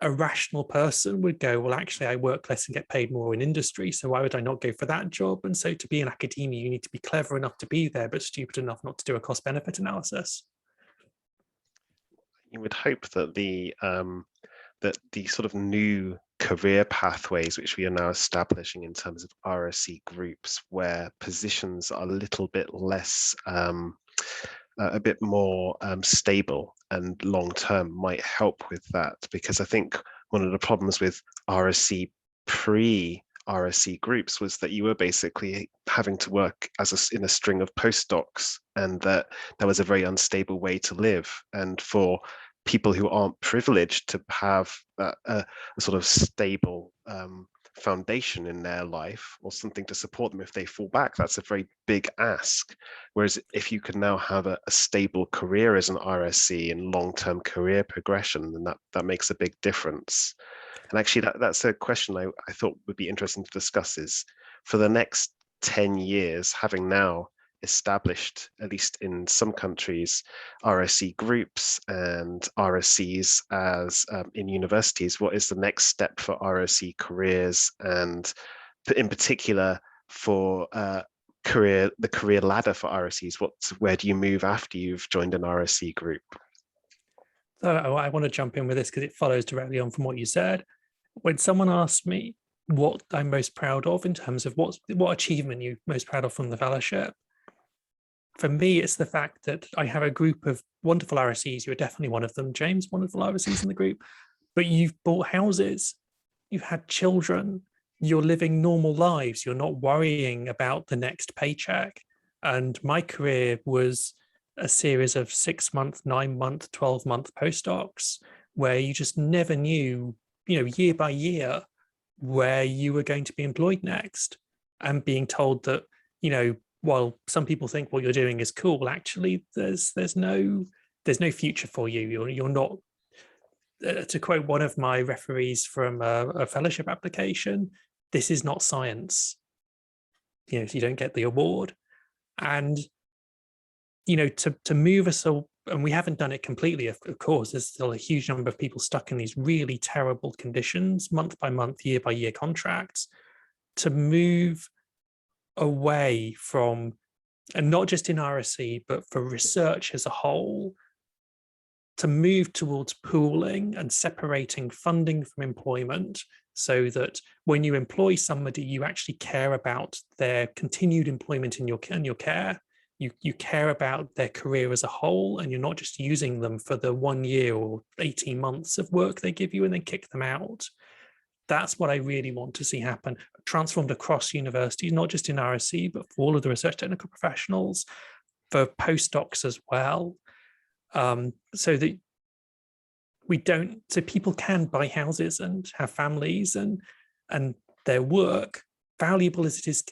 a rational person would go, well, actually, I work less and get paid more in industry, so why would I not go for that job? And so to be in academia, you need to be clever enough to be there, but stupid enough not to do a cost-benefit analysis.
You would hope that the sort of new career pathways which we are now establishing in terms of RSE groups, where positions are a little bit less a bit more stable and long-term, might help with that, because I think one of the problems with RSE pre-RSE groups was that you were basically having to work in a string of postdocs, and that was a very unstable way to live. And for people who aren't privileged to have a sort of stable foundation in their life, or something to support them if they fall back, that's a very big ask. Whereas if you can now have a stable career as an RSE and long-term career progression, then that makes a big difference. And actually that's a question I thought would be interesting to discuss, is for the next 10 years, having now established, at least in some countries, RSE groups and RSEs as in universities, what is the next step for RSE careers, and in particular for the career ladder for RSEs? Where do you move after you've joined an RSE group?
So I want to jump in with this because it follows directly on from what you said. When someone asks me what I'm most proud of in terms of what achievement you're most proud of from the fellowship, for me, it's the fact that I have a group of wonderful RSEs. You're definitely one of them, James, wonderful RSEs in the group. But you've bought houses, you've had children, you're living normal lives. You're not worrying about the next paycheck. And my career was a series of 6-month, 9-month, 12-month postdocs where you just never knew, year by year, where you were going to be employed next. And being told that, while some people think what you're doing is cool, actually there's no future for you. You're not, to quote one of my referees from a fellowship application, this is not science. So you don't get the award. And to move us all, and we haven't done it completely, of course, there's still a huge number of people stuck in these really terrible conditions, month by month, year by year contracts, to move away from, and not just in RSE, but for research as a whole, to move towards pooling and separating funding from employment, so that when you employ somebody, you actually care about their continued employment in your care. You care about their career as a whole, and you're not just using them for the 1 year or 18 months of work they give you and then kick them out. That's what I really want to see happen, transformed across universities, not just in RSE, but for all of the research technical professionals, for postdocs as well, so that so people can buy houses and have families, and their work, valuable as it is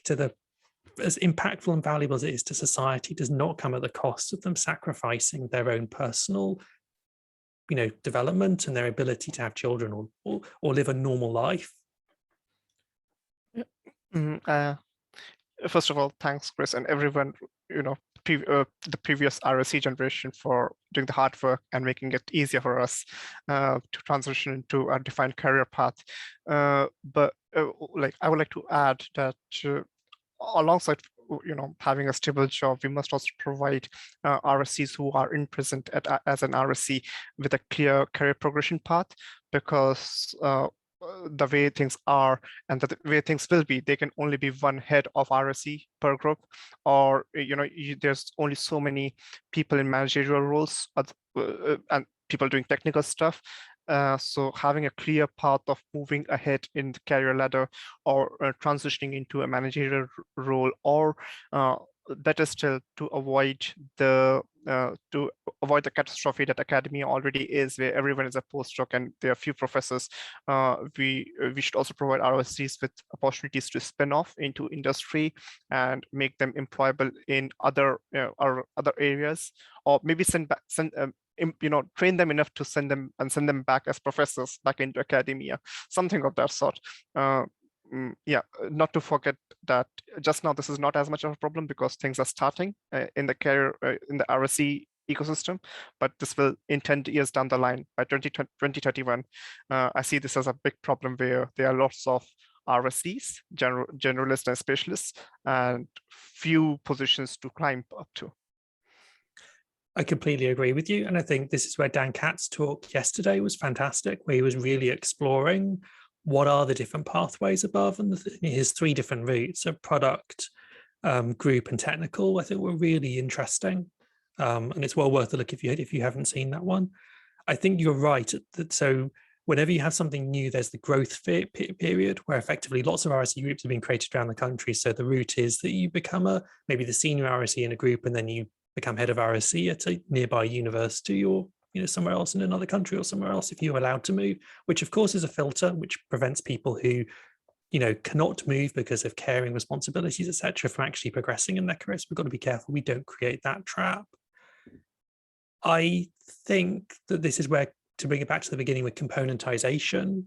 as impactful and valuable as it is to society, does not come at the cost of them sacrificing their own personal development and their ability to have children or live a normal life.
First of all, thanks, Chris, and everyone, the previous RSE generation, for doing the hard work and making it easier for us to transition into a defined career path. But I would like to add that alongside having a stable job, we must also provide RSEs who are in present as an RSE with a clear career progression path, because the way things are and the way things will be, there can only be one head of RSE per group, or there's only so many people in managerial roles and people doing technical stuff. So having a clear path of moving ahead in the career ladder, or transitioning into a managerial role, or better still, to avoid the catastrophe that academia already is, where everyone is a postdoc and there are few professors. We should also provide RSCs with opportunities to spin off into industry and make them employable in other areas, or maybe train them enough to send them back as professors back into academia, something of that sort. Yeah, not to forget that just now this is not as much of a problem because things are starting in the career in the RSE ecosystem, but this will, in 10 years down the line, by 2031, I see this as a big problem, where there are lots of RSEs, generalists and specialists, and few positions to climb up to.
I completely agree with you. And I think this is where Dan Katz's talk yesterday was fantastic, where he was really exploring what are the different pathways above, and his 3 different routes of product, group, and technical, I think were really interesting. And it's well worth a look if you haven't seen that one. I think you're right that, so whenever you have something new, there's the growth period where effectively lots of RSE groups have been created around the country. So the route is that you become maybe the senior RSE in a group, and then you become head of RSE at a nearby university, or somewhere else in another country, or somewhere else if you're allowed to move, which of course is a filter which prevents people who cannot move because of caring responsibilities, etc., from actually progressing in their careers. We've got to be careful we don't create that trap. I think that this is where, to bring it back to the beginning with componentization,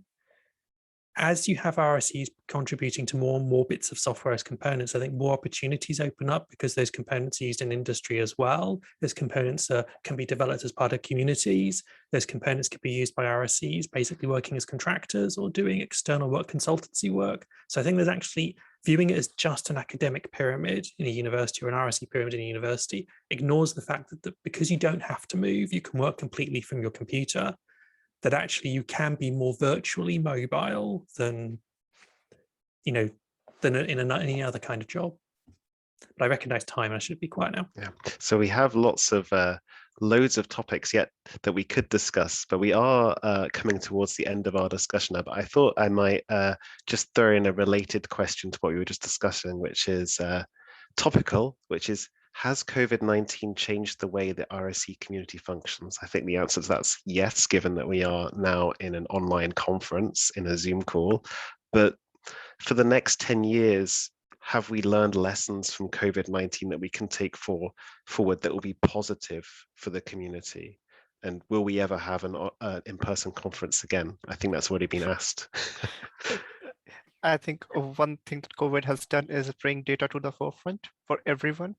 as you have RSEs contributing to more and more bits of software as components, I think more opportunities open up, because those components are used in industry as well. Those components can be developed as part of communities. Those components can be used by RSEs, basically working as contractors or doing external work, consultancy work. So I think there's actually, viewing it as just an academic pyramid in a university, or an RSE pyramid in a university, ignores the fact that because you don't have to move, you can work completely from your computer, that actually you can be more virtually mobile than in any other kind of job. But I recognize time, and I should be quiet now.
Yeah. So we have lots of loads of topics yet that we could discuss, but we are coming towards the end of our discussion now. But I thought I might just throw in a related question to what we were just discussing, which is topical, which is, has COVID-19 changed the way the RSE community functions? I think the answer to that's yes, given that we are now in an online conference, in a Zoom call. But for the next 10 years, have we learned lessons from COVID-19 that we can take forward that will be positive for the community? And will we ever have an in-person conference again? I think that's already been asked.
I think one thing that COVID has done is bring data to the forefront for everyone.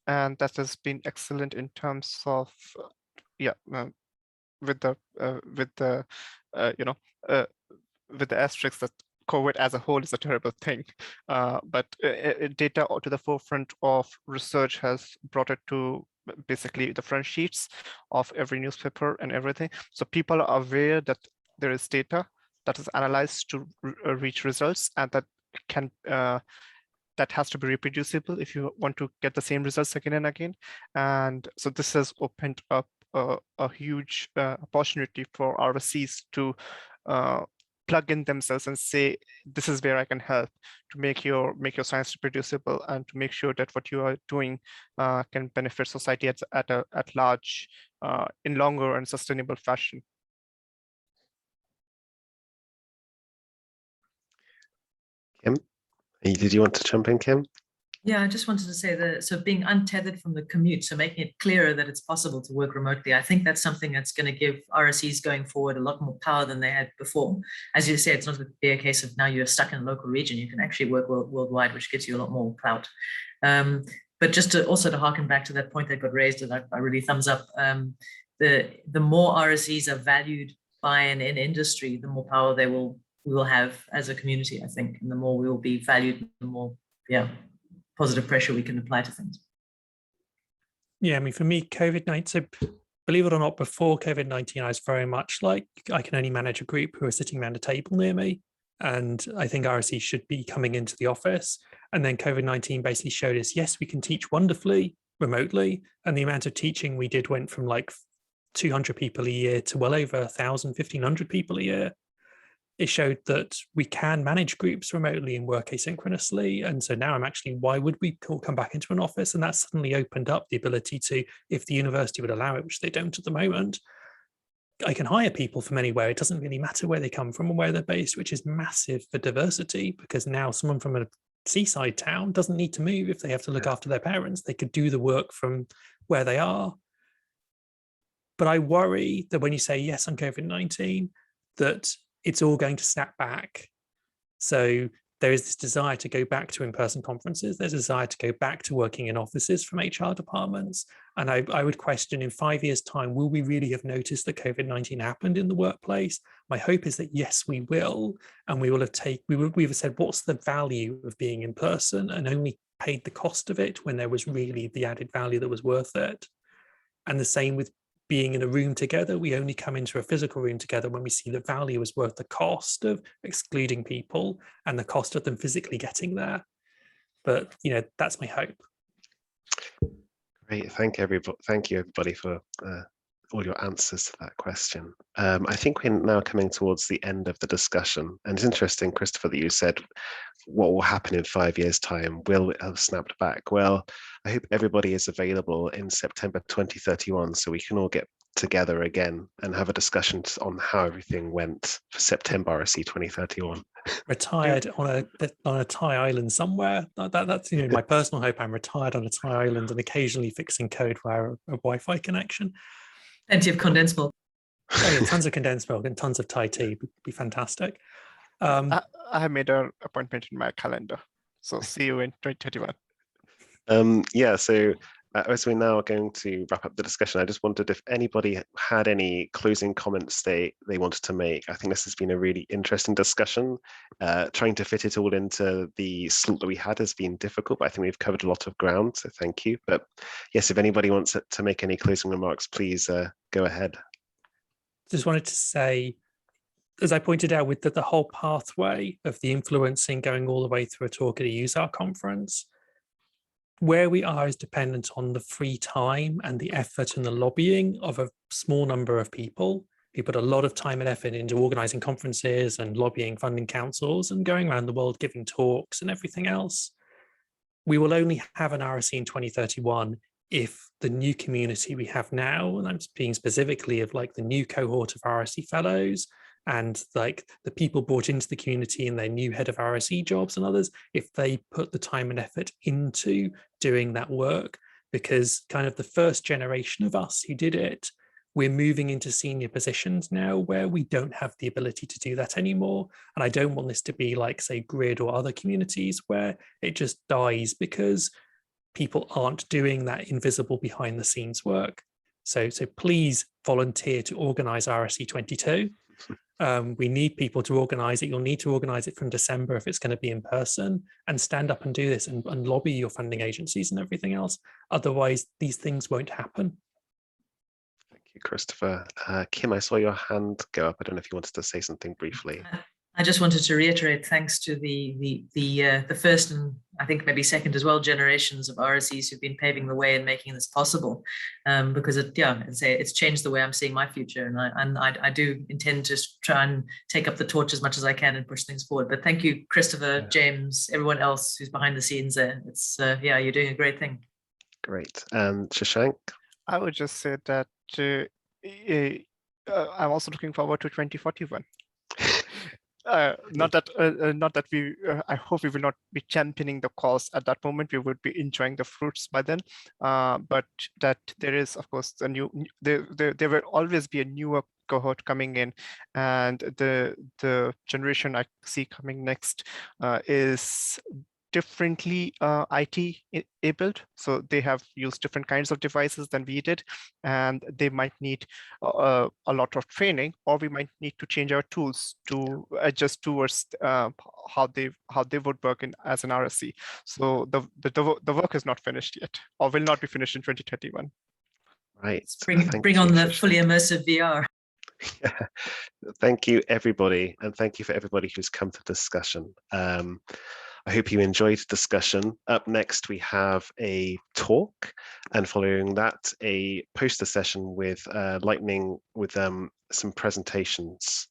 and that has been excellent in terms of with the with the asterisk that COVID as a whole is a terrible thing, but data to the forefront of research has brought it to basically the front sheets of every newspaper and everything. So people are aware that there is data that is analyzed to reach results, and that can that has to be reproducible if you want to get the same results again and again. And so this has opened up a huge opportunity for RSEs to plug in themselves and say, this is where I can help to make your science reproducible, and to make sure that what you are doing can benefit society at large in longer and sustainable fashion.
Kim, did you want to jump in, Kim?
Yeah, I just wanted to say that, so being untethered from the commute, so making it clearer that it's possible to work remotely, I think that's something that's going to give RSEs going forward a lot more power than they had before. As you say, it's not going to be a case of now you're stuck in a local region, you can actually work worldwide, which gives you a lot more clout. But just to also to harken back to that point that got raised, and I really thumbs up, the more RSEs are valued by and in industry, the more power we will have as a community, I think, and the more we will be valued, the more, positive pressure we can apply to things.
Yeah, I mean, for me, COVID-19, so believe it or not, before COVID-19, I was very much like, I can only manage a group who are sitting around a table near me. And I think RSE should be coming into the office. And then COVID-19 basically showed us, yes, we can teach wonderfully remotely. And the amount of teaching we did went from like 200 people a year to well over 1,000, 1,500 people a year. It showed that we can manage groups remotely and work asynchronously. And so now I'm actually, why would we all come back into an office? And that suddenly opened up the ability to, if the university would allow it, which they don't at the moment, I can hire people from anywhere. It doesn't really matter where they come from and where they're based, which is massive for diversity, because now someone from a seaside town doesn't need to move if they have to look after their parents. They could do the work from where they are. But I worry that when you say yes on COVID-19, that it's all going to snap back. So there is this desire to go back to in-person conferences. There's a desire to go back to working in offices from HR departments. And I would question, in 5 years' time, will we really have noticed that COVID-19 happened in the workplace? My hope is that yes, we will. And we will have said, what's the value of being in person, and only paid the cost of it when there was really the added value that was worth it. And the same with being in a room together. We only come into a physical room together when we see the value is worth the cost of excluding people and the cost of them physically getting there. But, that's my hope.
Great. Thank you, everybody, for all your answers to that question. I think we're now coming towards the end of the discussion. And it's interesting, Christopher, that you said, what will happen in 5 years' time? Will it have snapped back? Well, I hope everybody is available in September 2031, so we can all get together again and have a discussion on how everything went for SeptembRSE 2031.
Retired on a Thai island somewhere. That's my personal hope. I'm retired on a Thai island and occasionally fixing code via a Wi-Fi connection.
Plenty of condensed milk.
Oh yeah, tons of condensed milk and tons of Thai tea. Would be fantastic.
I have made an appointment in my calendar. So see you in 2031.
So as we're now going to wrap up the discussion, I just wondered if anybody had any closing comments they wanted to make. I think this has been a really interesting discussion. Trying to fit it all into the slot that we had has been difficult, but I think we've covered a lot of ground, so thank you. But yes, if anybody wants to make any closing remarks, please go ahead.
Just wanted to say, as I pointed out, with the whole pathway of the influencing going all the way through a talk at a user conference, where we are is dependent on the free time and the effort and the lobbying of a small number of people who put a lot of time and effort into organizing conferences and lobbying funding councils and going around the world giving talks and everything else. We will only have an RSE in 2031 if the new community we have now, and I'm speaking specifically of like the new cohort of RSE fellows and like the people brought into the community and their new head of RSE jobs and others, if they put the time and effort into doing that work, because kind of the first generation of us who did it, we're moving into senior positions now where we don't have the ability to do that anymore. And I don't want this to be like, say, Grid or other communities where it just dies because people aren't doing that invisible behind the scenes work. So please volunteer to organize RSE 22. We need people to organize it. You'll need to organize it from December if it's going to be in person, and stand up and do this and lobby your funding agencies and everything else. Otherwise, these things won't happen.
Thank you, Christopher. Kim, I saw your hand go up. I don't know if you wanted to say something briefly.
I just wanted to reiterate thanks to the first and I think maybe second as well generations of RSEs who've been paving the way and making this possible, because it's changed the way I'm seeing my future, and I do intend to try and take up the torch as much as I can and push things forward. But thank you, Christopher, James, everyone else who's behind the scenes there. It's you're doing a great thing.
Great. And Shashank?
I would just say that I'm also looking forward to 2041. Not that we. I hope we will not be championing the cause at that moment. We would be enjoying the fruits by then. But that there is, of course, a new. There will always be a newer cohort coming in, and the generation I see coming next is differently IT enabled, so they have used different kinds of devices than we did, and they might need a lot of training, or we might need to change our tools to adjust towards how they would work as an RSE. So the work is not finished yet, or will not be finished in 2031.
Right.
Bring on the fully immersive VR.
Yeah. Thank you, everybody, and thank you for everybody who's come to the discussion. I hope you enjoyed the discussion. Up next, we have a talk, and following that, a poster session with Lightning, with some presentations,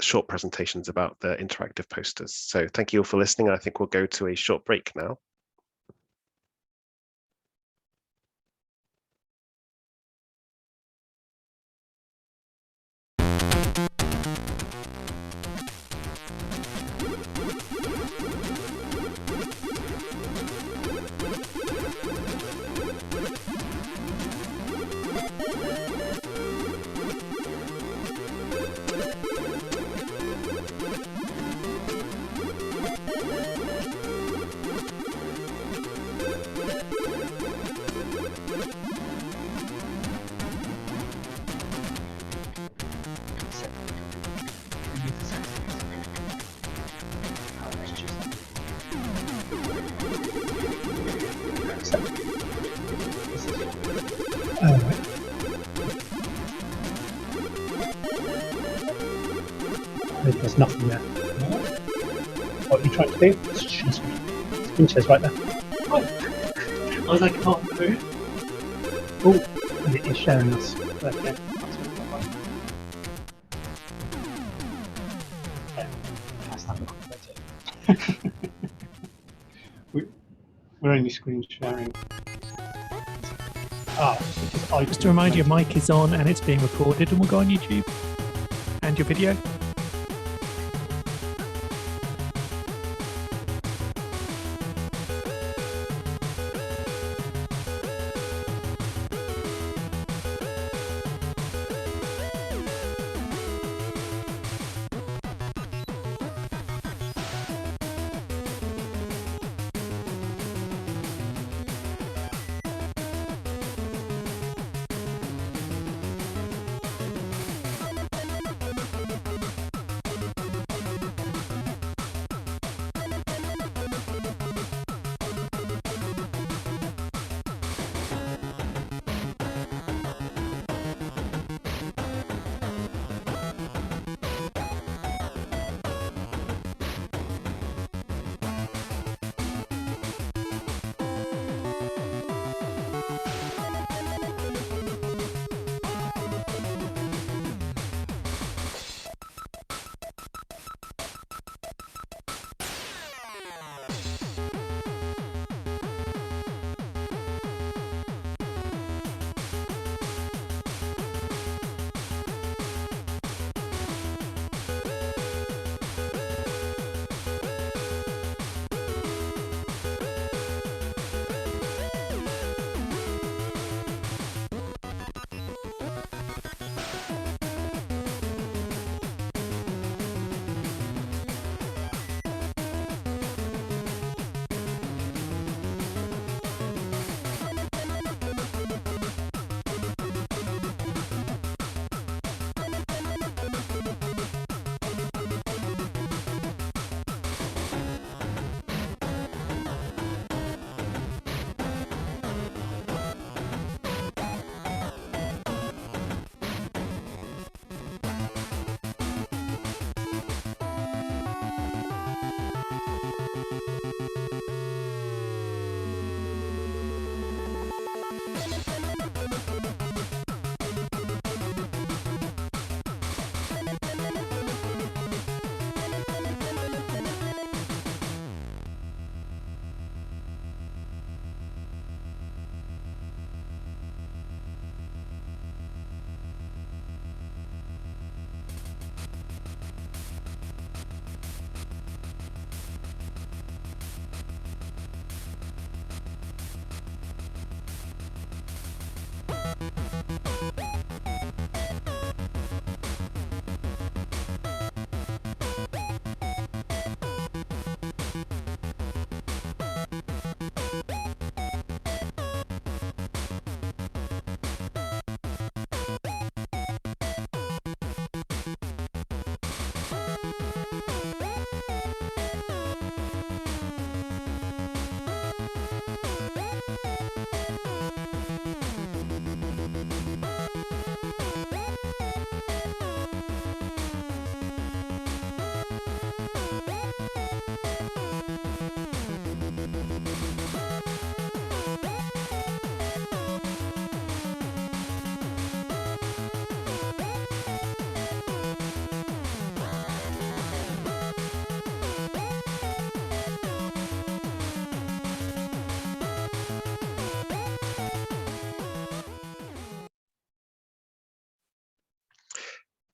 short presentations about the interactive posters. So thank you all for listening. I think we'll go to a short break now.
There's nothing there. What are you trying to do? Screen share's right there. Oh. I was like, oh, oh, and it is sharing us. Okay. We're only screen sharing.
Just to remind you, your mic is on and it's being recorded and will go on YouTube and your video.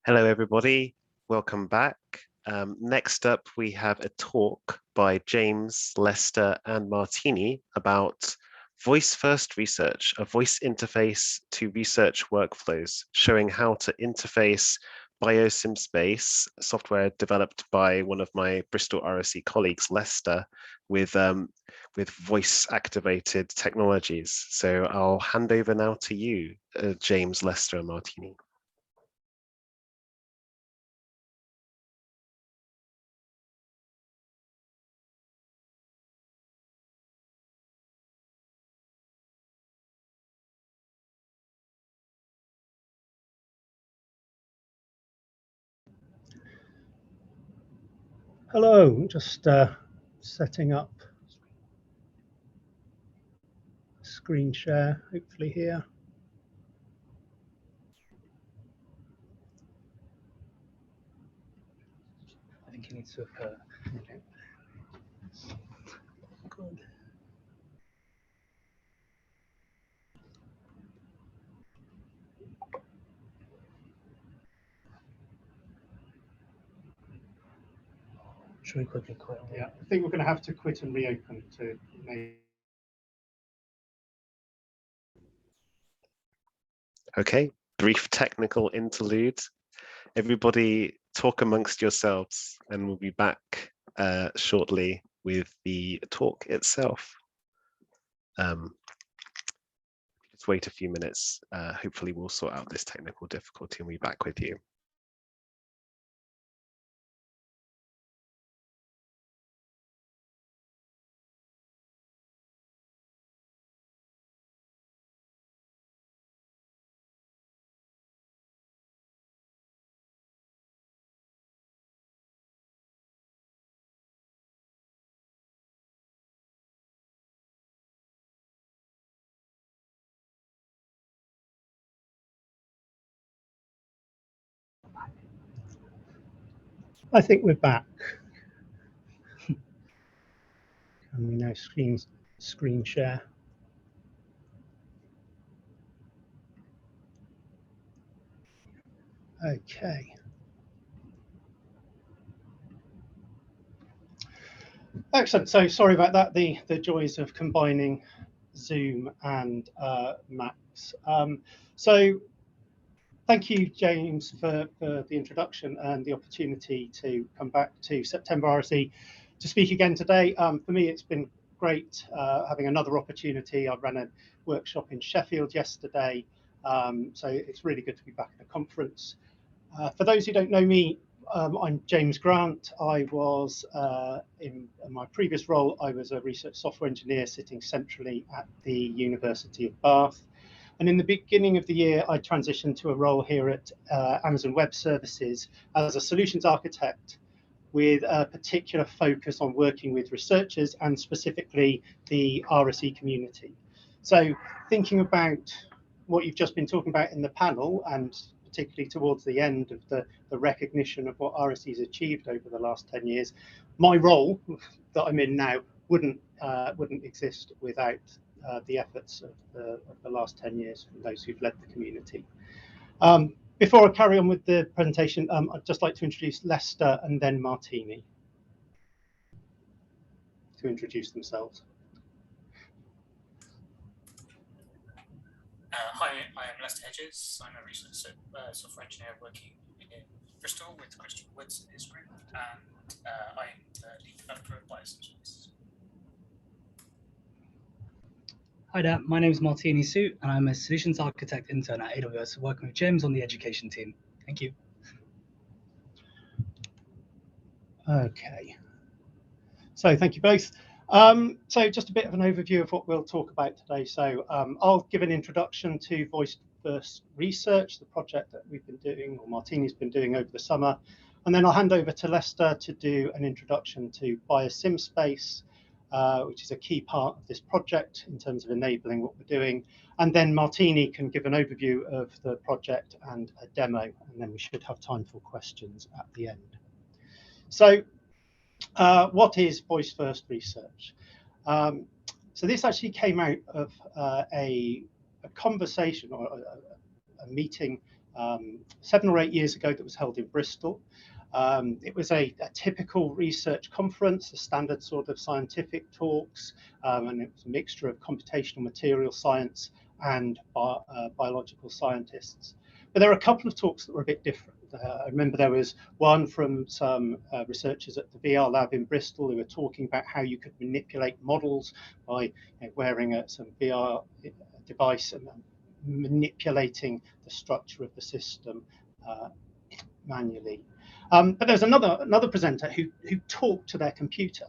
Hello, everybody. Welcome back. Next up, we have a talk by James, Lester, and Martini about voice-first research, a voice interface to research workflows, showing how to interface BioSimSpace, software developed by one of my Bristol RSE colleagues, Lester, with voice-activated technologies. So I'll hand over now to you, James, Lester, and Martini.
Hello, just setting up screen share, hopefully here. I think it needs to occur. Okay. Good. Should we quickly quit? Yeah, I think we're going to have to quit and reopen to make.
Okay, brief technical interlude. Everybody talk amongst yourselves and we'll be back shortly with the talk itself. Just wait a few minutes. Hopefully we'll sort out this technical difficulty and we'll be back with you.
I think we're back. Can we now screen share? Okay. Excellent. So sorry about that. The joys of combining Zoom and Max. So thank you, James, for the introduction and the opportunity to come back to SeptembRSE to speak again today. For me, it's been great having another opportunity. I ran a workshop in Sheffield yesterday, so it's really good to be back at the conference. For those who don't know me, I'm James Grant. I was, in my previous role, I was a research software engineer sitting centrally at the University of Bath. And in the beginning of the year, I transitioned to a role here at Amazon Web Services as a solutions architect with a particular focus on working with researchers and specifically the RSE community. So thinking about what you've just been talking about in the panel, and particularly towards the end of the recognition of what RSE has achieved over the last 10 years, my role that I'm in now wouldn't exist without the efforts of the last 10 years from those who've led the community. Before I carry on with the presentation, I'd just like to introduce Lester and then Martini to introduce themselves.
Hi, I am Lester Hedges. I'm a research software engineer working in Bristol with Christian Woods in his group, and I'm the lead developer of BioSimSpace.
Hi there, my name is Martini Su, and I'm a solutions architect intern at AWS working with James on the education team. Thank you.
Okay. So thank you both. So just a bit of an overview of what we'll talk about today. So I'll give an introduction to voice first research, the project that we've been doing, or Martini's been doing over the summer. And then I'll hand over to Lester to do an introduction to BioSimSpace, which is a key part of this project in terms of enabling what we're doing. And then Martini can give an overview of the project and a demo, and then we should have time for questions at the end. So what is voice first research? So this actually came out of a conversation or a meeting 7 or 8 years ago that was held in Bristol. It was a typical research conference, a standard sort of scientific talks, and it was a mixture of computational material science and biological scientists. But there were a couple of talks that were a bit different. I remember there was one from some researchers at the VR lab in Bristol who were talking about how you could manipulate models by wearing some VR device and manipulating the structure of the system manually. But there was another presenter who talked to their computer.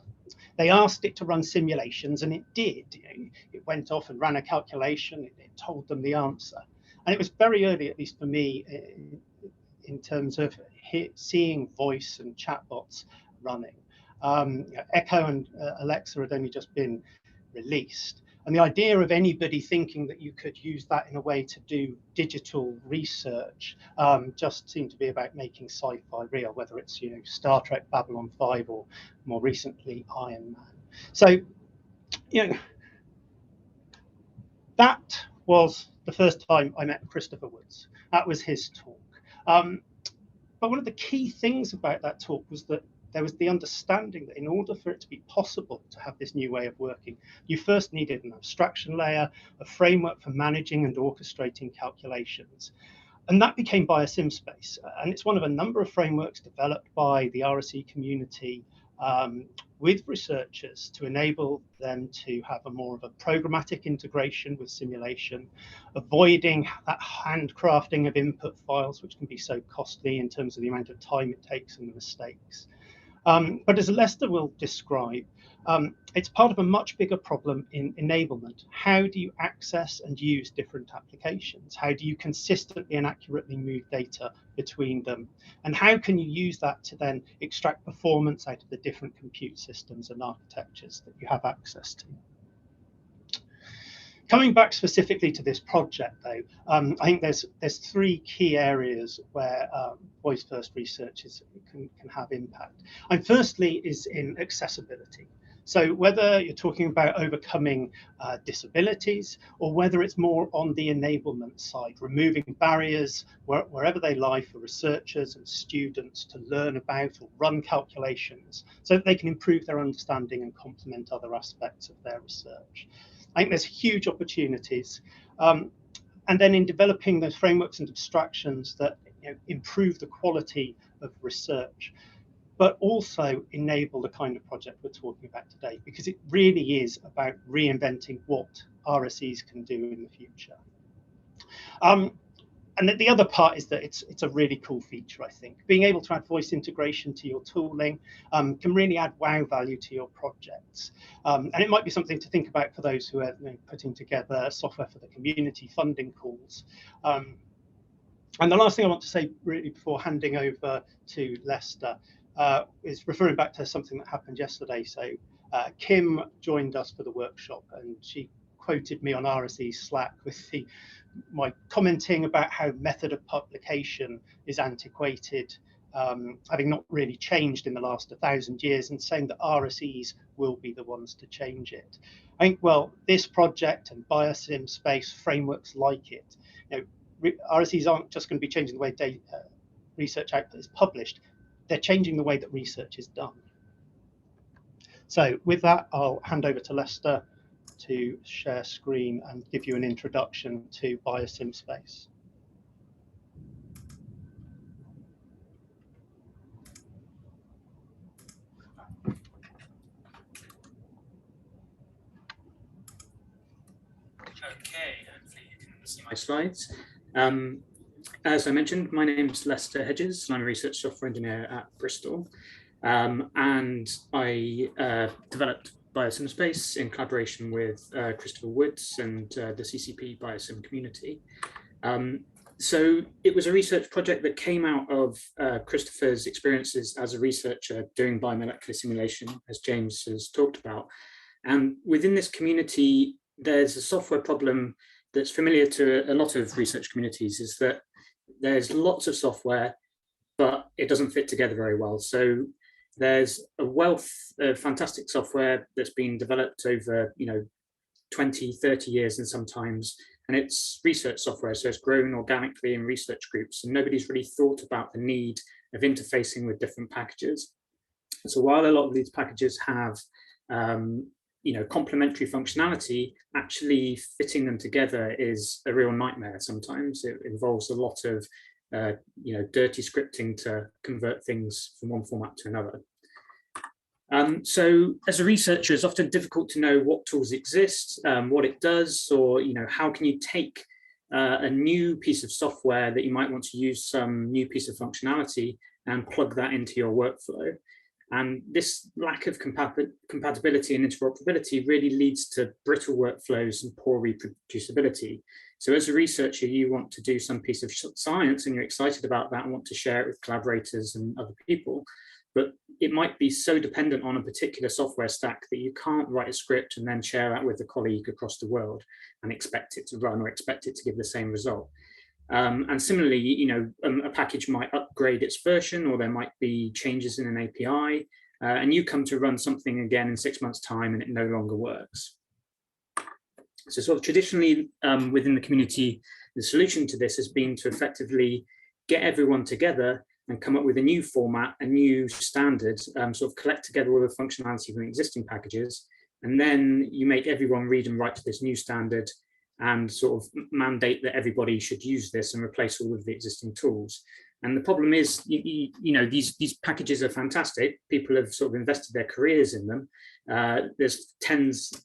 They asked it to run simulations, and it did. It went off and ran a calculation. It told them the answer. And it was very early, at least for me, in terms of seeing voice and chatbots running. Echo and Alexa had only just been released. And the idea of anybody thinking that you could use that in a way to do digital research just seemed to be about making sci-fi real, whether it's Star Trek, Babylon 5, or more recently Iron Man. So that was the first time I met Christopher Woods. That was his talk. But one of the key things about that talk was that there was the understanding that in order for it to be possible to have this new way of working, you first needed an abstraction layer, a framework for managing and orchestrating calculations. And that became BioSimSpace. And it's one of a number of frameworks developed by the RSE community with researchers to enable them to have more of a programmatic integration with simulation, avoiding that handcrafting of input files, which can be so costly in terms of the amount of time it takes and the mistakes. But as Lester will describe, it's part of a much bigger problem in enablement. How do you access and use different applications? How do you consistently and accurately move data between them? And how can you use that to then extract performance out of the different compute systems and architectures that you have access to? Coming back specifically to this project, though, I think there's 3 key areas where voice-first research can have impact. And firstly is in accessibility. So whether you're talking about overcoming disabilities, or whether it's more on the enablement side, removing barriers wherever they lie for researchers and students to learn about or run calculations so that they can improve their understanding and complement other aspects of their research. I think there's huge opportunities. And then in developing those frameworks and abstractions that improve the quality of research, but also enable the kind of project we're talking about today, because it really is about reinventing what RSEs can do in the future. And the other part is that it's a really cool feature, I think. Being able to add voice integration to your tooling can really add wow value to your projects. And it might be something to think about for those who are putting together software for the community funding calls. And the last thing I want to say really before handing over to Lester is referring back to something that happened yesterday. So Kim joined us for the workshop, and she quoted me on RSE Slack with my commenting about how method of publication is antiquated, having not really changed in the last 1,000 years, and saying that RSEs will be the ones to change it. I think, well, this project and BioSimSpace frameworks like it, RSEs aren't just going to be changing the way research output is published, they're changing the way that research is done. So with that, I'll hand over to Lester to share screen and give you an introduction to BioSimSpace.
Okay, hopefully you can see my slides. As I mentioned, my name is Lester Hedges, and I'm a research software engineer at Bristol. And I developed BioSimSpace in collaboration with Christopher Woods and the CCP Biosim community. So it was a research project that came out of Christopher's experiences as a researcher doing biomolecular simulation, as James has talked about. And within this community, there's a software problem that's familiar to a lot of research communities, is that there's lots of software, but it doesn't fit together very well. So there's a wealth of fantastic software that's been developed over 20, 30 years, and sometimes and it's research software, so it's grown organically in research groups, and nobody's really thought about the need of interfacing with different packages. So while a lot of these packages have complementary functionality, actually fitting them together is a real nightmare sometimes. It involves a lot of dirty scripting to convert things from one format to another. So as a researcher, it's often difficult to know what tools exist, what it does, or how can you take a new piece of software that you might want to use some new piece of functionality and plug that into your workflow. And this lack of compatibility and interoperability really leads to brittle workflows and poor reproducibility. So as a researcher, you want to do some piece of science and you're excited about that and want to share it with collaborators and other people. But it might be so dependent on a particular software stack that you can't write a script and then share that with a colleague across the world and expect it to run or expect it to give the same result. And similarly, a package might upgrade its version, or there might be changes in an API, and you come to run something again in 6 months' time and it no longer works. So sort of traditionally within the community, the solution to this has been to effectively get everyone together and come up with a new format, a new standard, sort of collect together all the functionality from existing packages, and then you make everyone read and write to this new standard and sort of mandate that everybody should use this and replace all of the existing tools. And the problem is, these packages are fantastic. People have sort of invested their careers in them. There's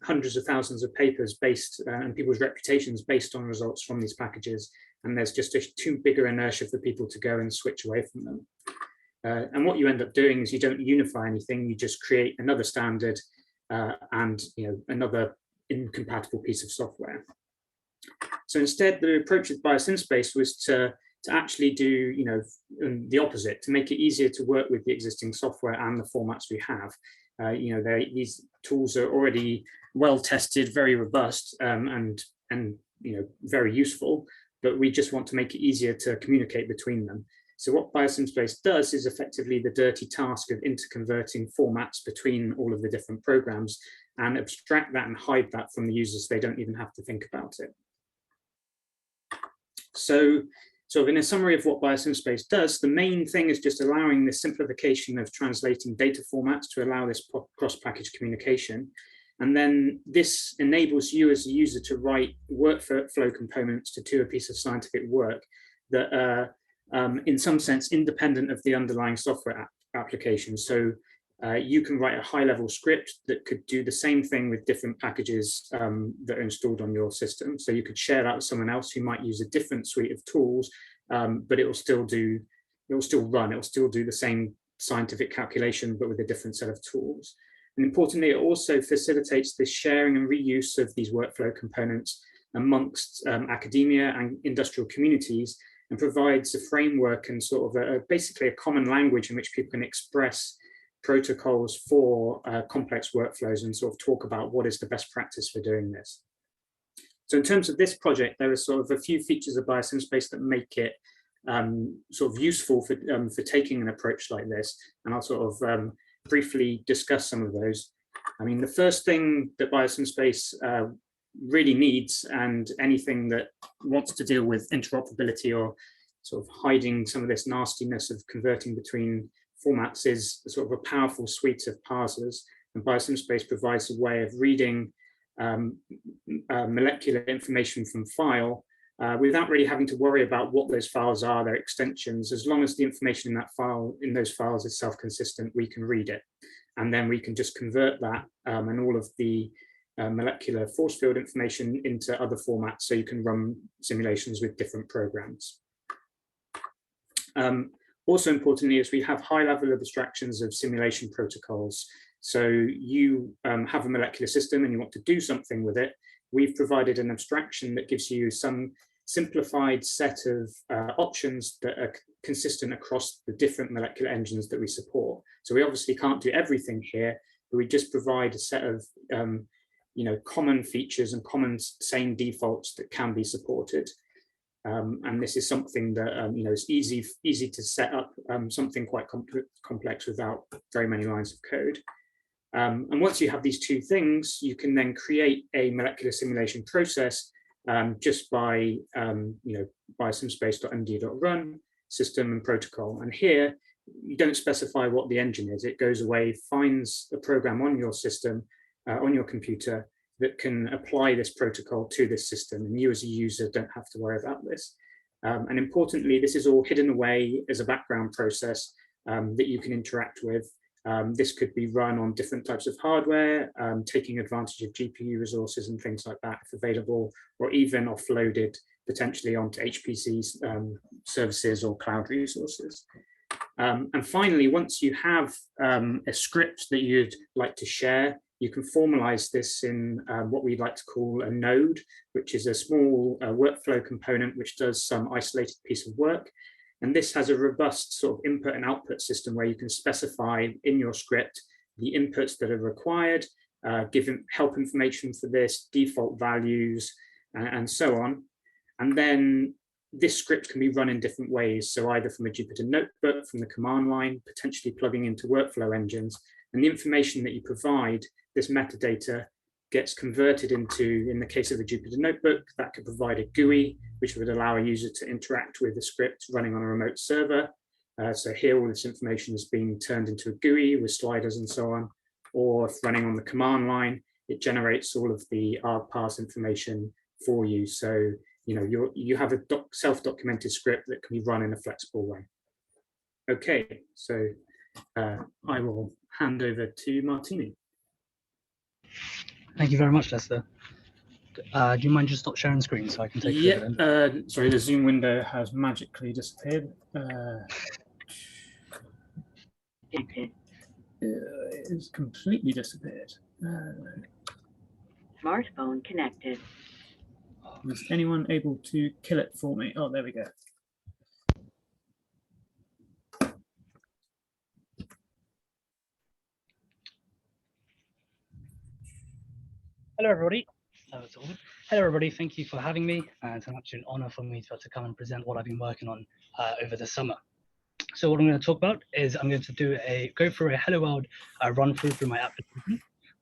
hundreds of thousands of papers based and people's reputations based on results from these packages. And there's just too big an inertia for people to go and switch away from them. And what you end up doing is you don't unify anything. You just create another standard and another incompatible piece of software. So instead, the approach with BioSimSpace was to actually do the opposite, to make it easier to work with the existing software and the formats we have. These tools are already well tested, very robust, and very useful, but we just want to make it easier to communicate between them. So what BioSimSpace does is effectively the dirty task of interconverting formats between all of the different programs and abstract that and hide that from the users so they don't even have to think about it. So in a summary of what BioSimSpace does, the main thing is just allowing the simplification of translating data formats to allow this cross-package communication. And then this enables you as a user to write workflow components to do a piece of scientific work that are, in some sense, independent of the underlying software application. So you can write a high-level script that could do the same thing with different packages that are installed on your system. So you could share that with someone else who might use a different suite of tools, but it will still run. It will still do the same scientific calculation, but with a different set of tools. And importantly, it also facilitates the sharing and reuse of these workflow components amongst academia and industrial communities, and provides a framework and sort of basically a common language in which people can express protocols for complex workflows and sort of talk about what is the best practice for doing this. So in terms of this project, there are sort of a few features of BioSimSpace that make it sort of useful for taking an approach like this. And I'll sort of briefly discuss some of those. I mean, the first thing that BioSimSpace really needs, and anything that wants to deal with interoperability or sort of hiding some of this nastiness of converting between formats, is sort of a powerful suite of parsers. And BioSimSpace provides a way of reading molecular information from file without really having to worry about what those files are, their extensions. As long as the information in that file, in those files, is self-consistent, we can read it. And then we can just convert that and all of the molecular force field information into other formats, so you can run simulations with different programs. Also importantly is we have high level of abstractions of simulation protocols. So you have a molecular system and you want to do something with it. We've provided an abstraction that gives you some simplified set of options that are consistent across the different molecular engines that we support. So we obviously can't do everything here, but we just provide a set of common features and common same defaults that can be supported. And this is something that is easy to set up, something quite complex without very many lines of code. And once you have these two things, you can then create a molecular simulation process just by by some space.md.run system and protocol. And here you don't specify what the engine is. It goes away, finds a program on your system, on your computer, that can apply this protocol to this system, and you as a user don't have to worry about this. And importantly, this is all hidden away as a background process that you can interact with. This could be run on different types of hardware, taking advantage of GPU resources and things like that if available, or even offloaded potentially onto HPC services or cloud resources. And finally, once you have a script that you'd like to share, you can formalize this in what we like to call a node, which is a small workflow component which does some isolated piece of work. And this has a robust sort of input and output system where you can specify in your script the inputs that are required, give help information for this, default values, and so on. And then this script can be run in different ways. So either from a Jupyter notebook, from the command line, potentially plugging into workflow engines. And the information that you provide, this metadata, gets converted into, in the case of a Jupyter notebook, that could provide a GUI, which would allow a user to interact with the script running on a remote server. So here all this information is being turned into a GUI with sliders and so on. Or if running on the command line, it generates all of the argparse information for you. So you have a self-documented script that can be run in a flexible way. Okay, so I will hand over to Martini.
Thank you very much, Lester. Do you mind just stop sharing screen so I can take a look at it?
Sorry, the Zoom window has magically disappeared. It's completely disappeared.
Smartphone connected.
Is anyone able to kill it for me? Oh, there we go.
Hello, everybody. Hello, everybody. Thank you for having me. It's an absolute honor for me to come and present what I've been working on over the summer. So what I'm going to talk about is I'm going to go through a Hello World run through my application.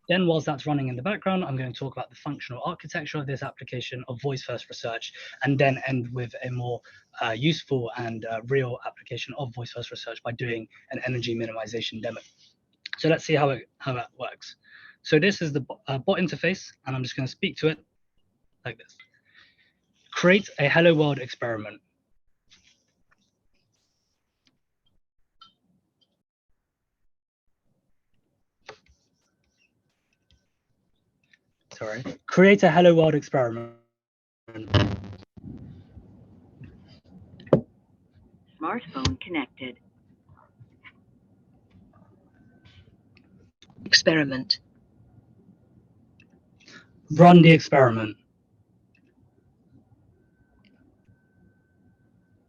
Then whilst that's running in the background, I'm going to talk about the functional architecture of this application of voice-first research, and then end with a more useful and real application of voice-first research by doing an energy minimization demo. So let's see how that works. So this is the bot interface, and I'm just going to speak to it like this. Create a Hello World experiment. Sorry. Create a Hello World experiment.
Smartphone connected. Experiment.
Run the experiment.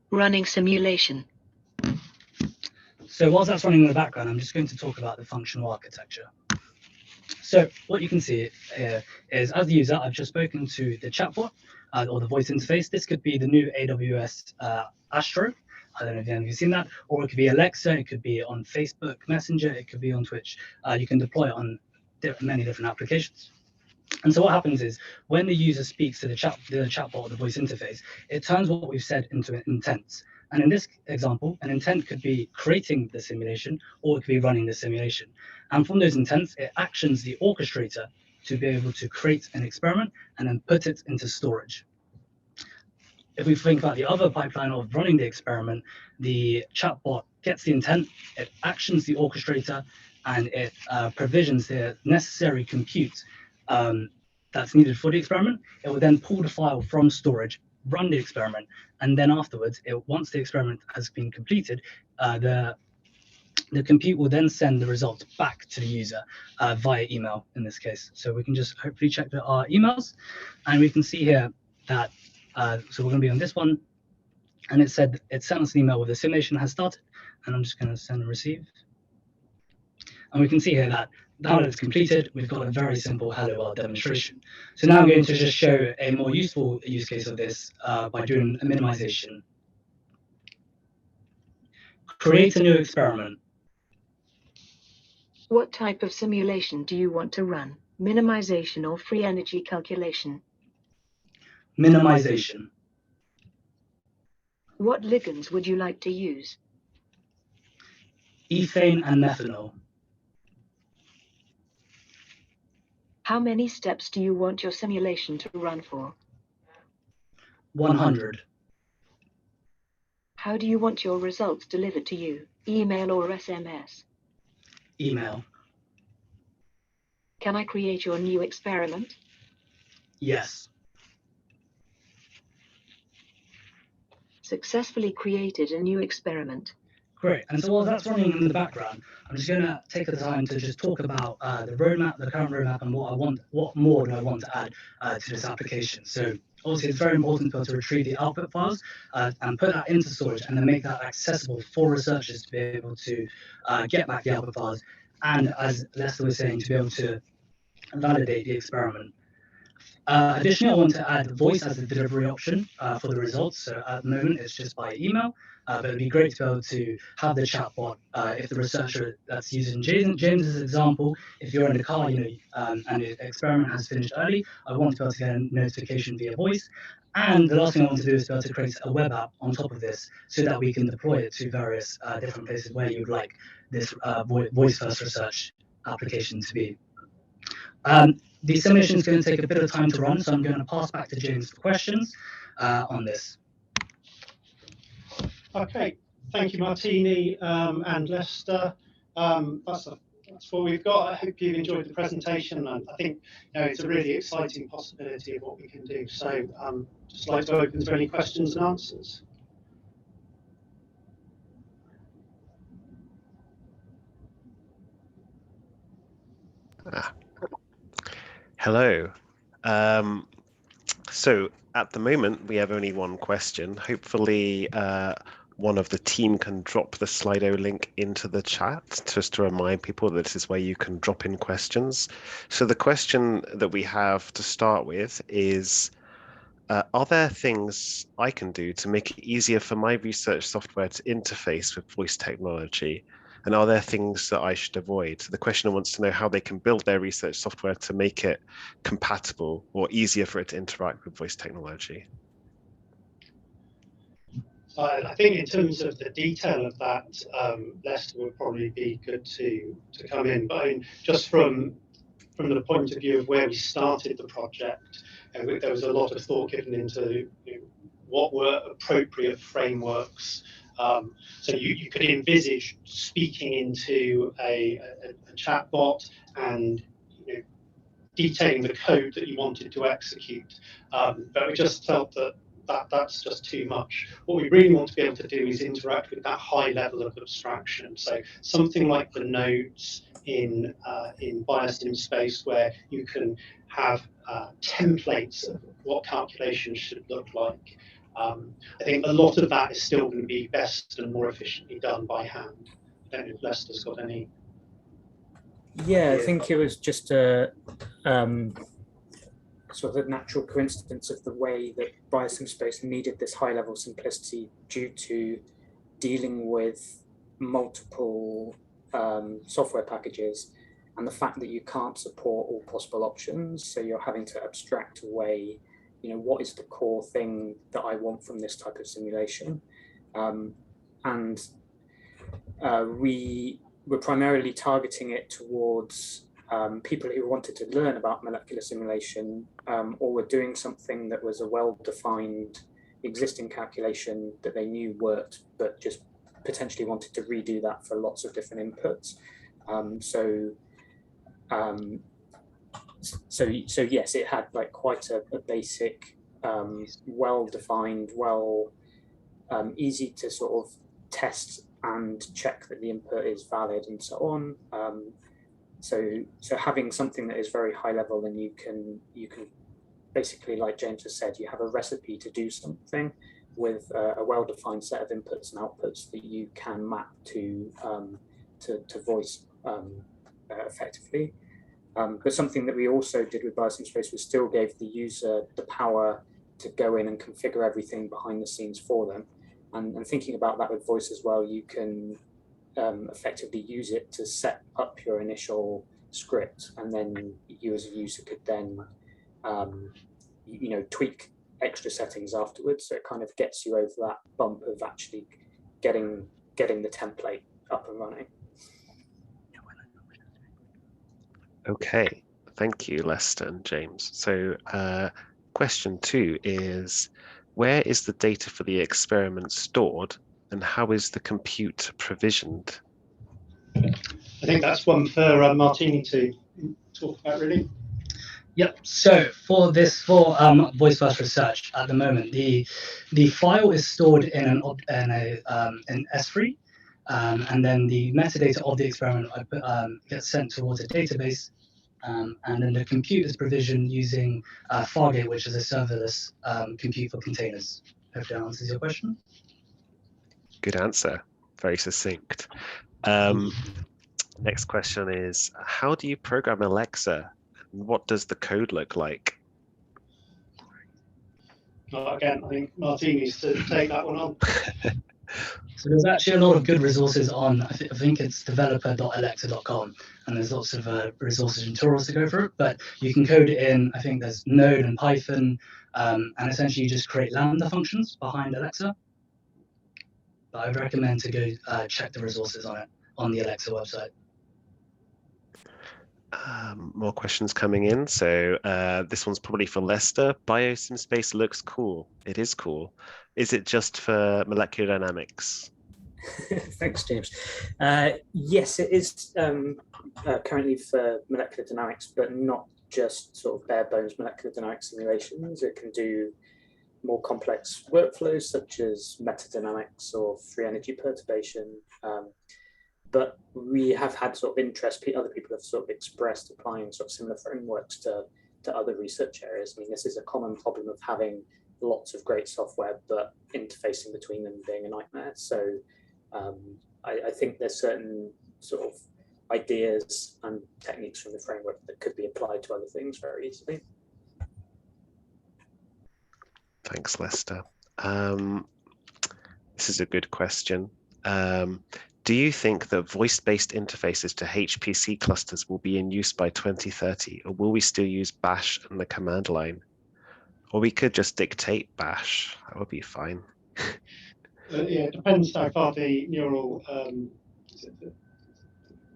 Running simulation.
So whilst that's running in the background, I'm just going to talk about the functional architecture. So what you can see here is, as the user, I've just spoken to the chatbot or the voice interface. This could be the new AWS Astro. I don't know if any of you have seen that, or it could be Alexa, it could be on Facebook Messenger, it could be on Twitch. You can deploy it on many different applications. And so what happens is when the user speaks to the chatbot or the voice interface, it turns what we've said into an intent. And in this example, an intent could be creating the simulation, or it could be running the simulation. And from those intents, it actions the orchestrator to be able to create an experiment and then put it into storage. If we think about the other pipeline of running the experiment, the chatbot gets the intent, it actions the orchestrator, and it provisions the necessary compute that's needed for the experiment. It will then pull the file from storage, run the experiment, and then afterwards, once the experiment has been completed, the compute will then send the results back to the user via email in this case. So we can just hopefully check our emails, and we can see here that, so we're going to be on this one, and it sent us an email with the simulation has started, and I'm just going to send and receive. And we can see here that now that it's completed, we've got a very simple Hello World demonstration. So now I'm going to just show a more useful use case of this by doing a minimization. Create a new experiment.
What type of simulation do you want to run? Minimization or free energy calculation?
minimization.
What ligands would you like to use?
Ethane and methanol.
How many steps do you want your simulation to run for?
100.
How do you want your results delivered to you, email or SMS?
Email.
Can I create your new experiment?
Yes.
Successfully created a new experiment.
Great. And so while that's running in the background, I'm just going to take the time to just talk about the roadmap, the current roadmap, and what more do I want to add to this application. So obviously, it's very important for us to retrieve the output files and put that into storage, and then make that accessible for researchers to be able to get back the output files, and as Lester was saying, to be able to validate the experiment. Additionally, I want to add voice as a delivery option for the results. So at the moment, it's just by email, but it'd be great to be able to have the chatbot if the researcher that's using James's example, if you're in the car, and the experiment has finished early, I want to be able to get a notification via voice. And the last thing I want to do is be able to create a web app on top of this so that we can deploy it to various different places where you'd like this voice-first research application to be. The simulation is going to take a bit of time to run, so I'm going to pass back to James for questions on this.
Okay, thank you, Martini and Lester. That's what we've got. I hope you've enjoyed the presentation, and I think it's a really exciting possibility of what we can do. So just like to open to any questions and answers.
Hello. So at the moment, we have only one question. Hopefully, one of the team can drop the Slido link into the chat just to remind people that this is where you can drop in questions. So the question that we have to start with is, are there things I can do to make it easier for my research software to interface with voice technology? And are there things that I should avoid? So the questioner wants to know how they can build their research software to make it compatible or easier for it to interact with voice technology.
I think in terms of the detail of that, Lester would probably be good to come in. But I mean, just from the point of view of where we started the project, there was a lot of thought given into what were appropriate frameworks. So you could envisage speaking into a chatbot and detailing the code that you wanted to execute. But we just felt that that's just too much. What we really want to be able to do is interact with that high level of abstraction. So something like the nodes in SeptembRSE, where you can have templates of what calculations should look like. I think a lot of that is still going to be best and more efficiently done by hand. I don't know if Lester's got any.
Yeah, I think it was just a sort of a natural coincidence of the way that SeptembRSE needed this high level simplicity due to dealing with multiple software packages and the fact that you can't support all possible options. So you're having to abstract away, what is the core thing that I want from this type of simulation. We were primarily targeting it towards people who wanted to learn about molecular simulation or were doing something that was a well-defined existing calculation that they knew worked, but just potentially wanted to redo that for lots of different inputs. So yes, it had like quite a basic, well-defined, easy to sort of test and check that the input is valid and so on. So having something that is very high level, and you can basically, like James has said, you have a recipe to do something with a well-defined set of inputs and outputs that you can map to voice effectively. But something that we also did with SeptembRSE was still gave the user the power to go in and configure everything behind the scenes for them. And thinking about that with voice as well, you can effectively use it to set up your initial script, and then you as a user could then tweak extra settings afterwards. So it kind of gets you over that bump of actually getting the template up and running.
Okay, thank you, Lester and James. So question 2 is, where is the data for the experiment stored and how is the compute provisioned?
I think that's one for Martini to talk about, really.
Yep. So for voice first research at the moment, the file is stored in an S3, and then the metadata of the experiment gets sent towards a database, and then the compute is provisioned using Fargate, which is a serverless compute for containers. Hope that answers your question.
Good answer. Very succinct. Next question is, how do you program Alexa? And what does the code look like?
Again, I think Martini needs to take that one on.
So there's actually a lot of good resources on, I think it's developer.alexa.com, and there's lots of resources and tutorials to go through it, but you can code it in, I think there's Node and Python, and essentially you just create Lambda functions behind Alexa. But I would recommend to go check the resources on it on the Alexa website.
More questions coming in. So this one's probably for Lester. Biosim space looks cool. It is cool. Is it just for molecular dynamics?
Thanks, James. Yes, it is currently for molecular dynamics, but not just sort of bare bones molecular dynamics simulations. It can do more complex workflows such as metadynamics or free energy perturbation. But we have had sort of interest, other people have sort of expressed applying sort of similar frameworks to other research areas. I mean, this is a common problem of having lots of great software, but interfacing between them being a nightmare. So I think there's certain sort of ideas and techniques from the framework that could be applied to other things very easily.
Thanks, Lester. This is a good question. Do you think that voice-based interfaces to HPC clusters will be in use by 2030, or will we still use Bash and the command line? Or we could just dictate Bash. That would be fine.
Yeah, it depends how far the neural,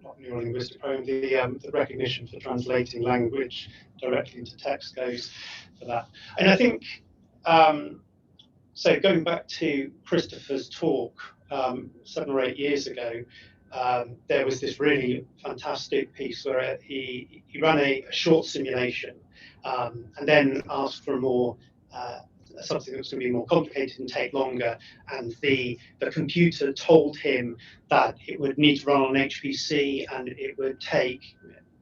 not neural linguistic program, the recognition for translating language directly into text goes for that. And I think, so going back to Christopher's talk 7 or 8 years ago, there was this really fantastic piece where he ran a short simulation and then asked for a more something that was going to be more complicated and take longer, and the computer told him that it would need to run on HPC and it would take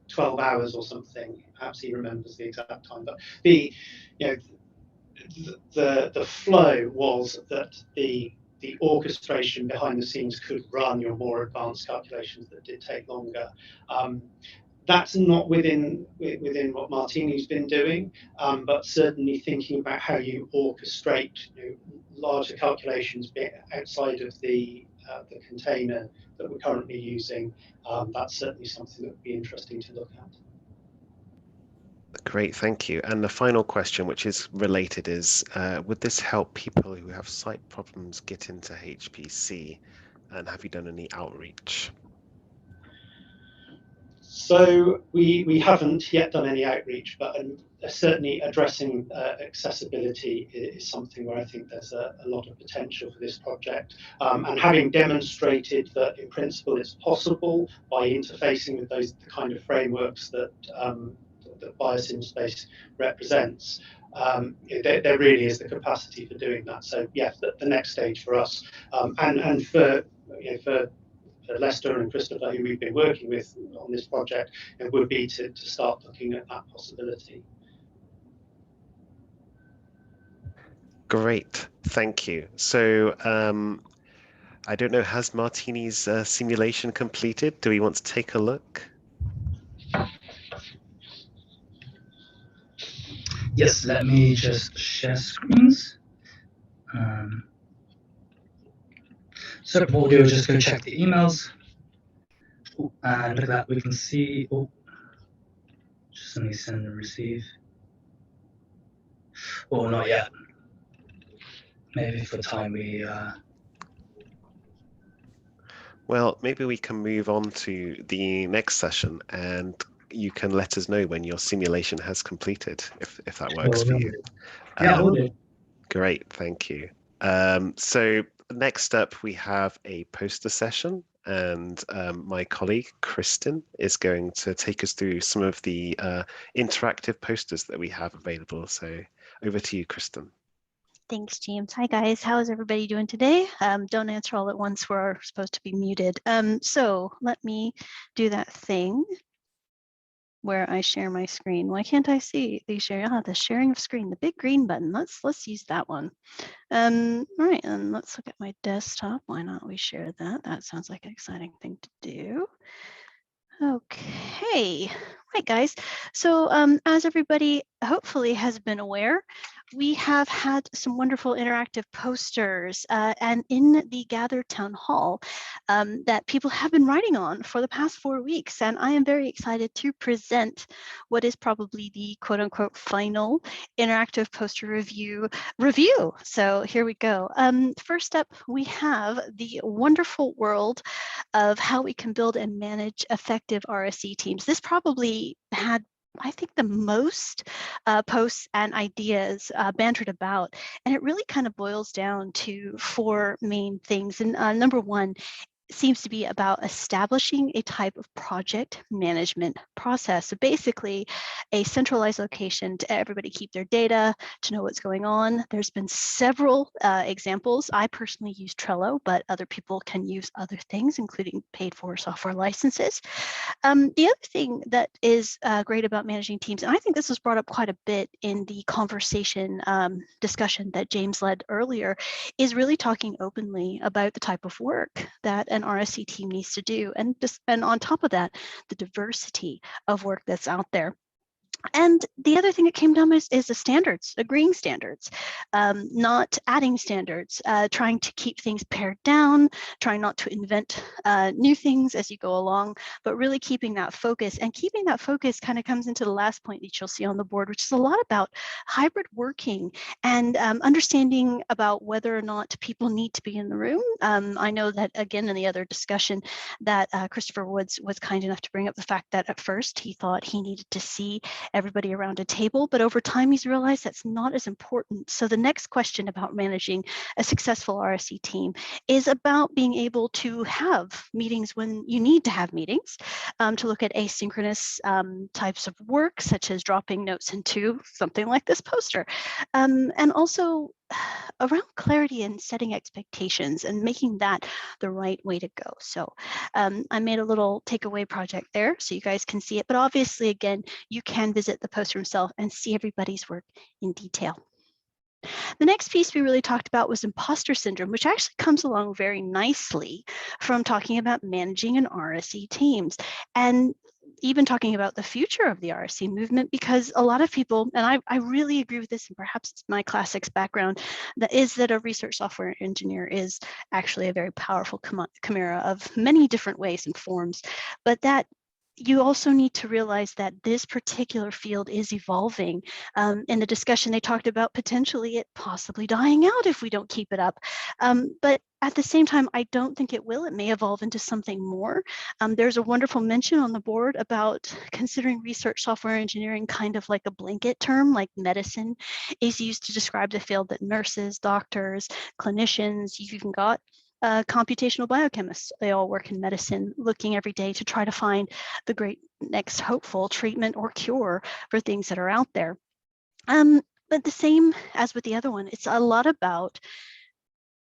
12 hours or something. Perhaps he remembers the exact time, but the flow was that the orchestration behind the scenes could run your more advanced calculations that did take longer. That's not within what Martini's been doing, but certainly thinking about how you orchestrate larger calculations outside of the container that we're currently using. That's certainly something that would be interesting to look at.
Great, thank you. And the final question, which is related, is would this help people who have sight problems get into HPC? And have you done any outreach?
So we haven't yet done any outreach, but certainly addressing accessibility is something where I think there's a lot of potential for this project. And having demonstrated that in principle it's possible by interfacing with the kind of frameworks that Biosim Space represents, there really is the capacity for doing that. So yes, the next stage for us, and for Lester and Christopher, who we've been working with on this project, would be to start looking at that possibility.
Great, thank you. So I don't know, has Martini's simulation completed? Do we want to take a look?
Yes, let me just share screens. So what we'll do is just go check the emails. And look at that, we can see, just let me send and receive. Oh, not yet. maybe for time we
Well, maybe we can move on to the next session, and you can let us know when your simulation has completed, if that works for you.
Yeah, we'll do.
Great, thank you. So next up, we have a poster session, and my colleague, Kristen, is going to take us through some of the interactive posters that we have available. So over to you, Kristen.
Thanks, James. Hi, guys. How is everybody doing today? Don't answer all at once. We're supposed to be muted. So let me do that thing where I share my screen. Why can't I see the share? The sharing of screen, the big green button. Let's use that one. All right, and let's look at my desktop. Why not we share that? That sounds like an exciting thing to do. Okay, right, guys. So as everybody hopefully has been aware, we have had some wonderful interactive posters and in the Gather Town Hall that people have been writing on for the past 4 weeks. And I am very excited to present what is probably the quote unquote final interactive poster review. So here we go. First up, we have the wonderful world of how we can build and manage effective RSE teams. This probably had, I think, the most posts and ideas bantered about, and it really kind of boils down to 4 main things. And number 1 seems to be about establishing a type of project management process. So basically a centralized location to everybody keep their data, to know what's going on. There's been several examples. I personally use Trello, but other people can use other things, including paid for software licenses. The other thing that is great about managing teams, and I think this was brought up quite a bit in the conversation discussion that James led earlier, is really talking openly about the type of work that an RSE team needs to do, and on top of that, the diversity of work that's out there. And the other thing that came down is the standards, agreeing standards, not adding standards, trying to keep things pared down, trying not to invent new things as you go along, but really keeping that focus. And keeping that focus kind of comes into the last point that you'll see on the board, which is a lot about hybrid working and understanding about whether or not people need to be in the room. I know that, again, in the other discussion that Christopher Woods was kind enough to bring up the fact that at first he thought he needed to see everybody around a table, but over time he's realized that's not as important. So the next question about managing a successful RSE team is about being able to have meetings when you need to have meetings, to look at asynchronous types of work, such as dropping notes into something like this poster, and also around clarity and setting expectations and making that the right way to go. So I made a little takeaway project there so you guys can see it, but obviously, again, you can visit the poster himself and see everybody's work in detail. The next piece we really talked about was imposter syndrome, which actually comes along very nicely from talking about managing an RSE teams, and even talking about the future of the RSE movement, because a lot of people, and I really agree with this, and perhaps it's my classics background, that is that a research software engineer is actually a very powerful chimera of many different ways and forms, but that you also need to realize that this particular field is evolving. In the discussion, they talked about potentially it possibly dying out if we don't keep it up. But at the same time, I don't think it will. It may evolve into something more. There's a wonderful mention on the board about considering research software engineering kind of like a blanket term, like medicine is used to describe the field that nurses, doctors, clinicians, you've even got computational biochemists. They all work in medicine, looking every day to try to find the great next hopeful treatment or cure for things that are out there. But the same as with the other one, it's a lot about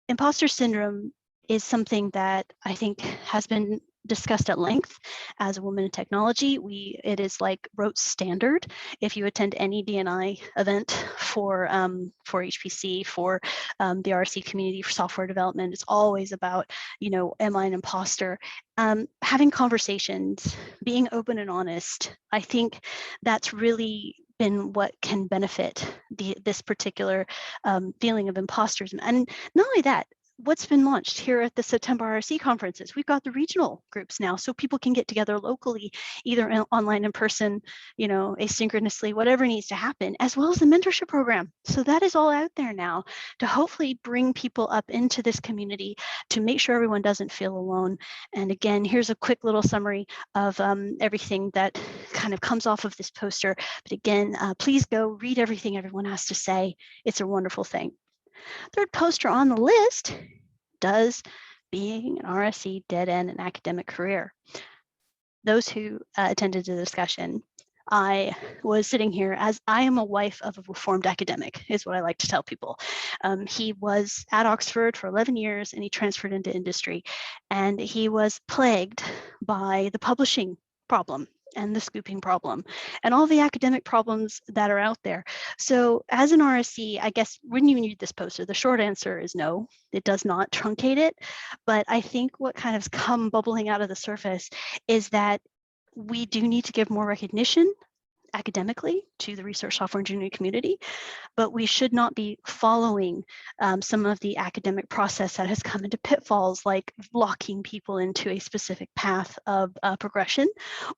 imposter syndrome is something that I think has been discussed at length as a woman in technology. It is like rote standard. If you attend any D&I event for HPC, for the RSE community, for software development, it's always about, am I an imposter? Having conversations, being open and honest, I think that's really been what can benefit this particular feeling of imposterism. And not only that, what's been launched here at the SeptembRSE conferences? We've got the regional groups now, so people can get together locally, either online, in person, asynchronously, whatever needs to happen, as well as the mentorship program. So that is all out there now to hopefully bring people up into this community to make sure everyone doesn't feel alone. And again, here's a quick little summary of everything that kind of comes off of this poster. But again, please go read everything everyone has to say. It's a wonderful thing. Third poster on the list, does being an RSE dead end an academic career? Those who attended the discussion, I was sitting here as I am a wife of a reformed academic, is what I like to tell people. He was at Oxford for 11 years and he transferred into industry, and he was plagued by the publishing problem and the scooping problem and all the academic problems that are out there. So as an RSE, I guess when you read this poster, the short answer is no, it does not truncate it. But I think what kind of come bubbling out of the surface is that we do need to give more recognition academically to the research software engineering community, but we should not be following some of the academic process that has come into pitfalls, like locking people into a specific path of progression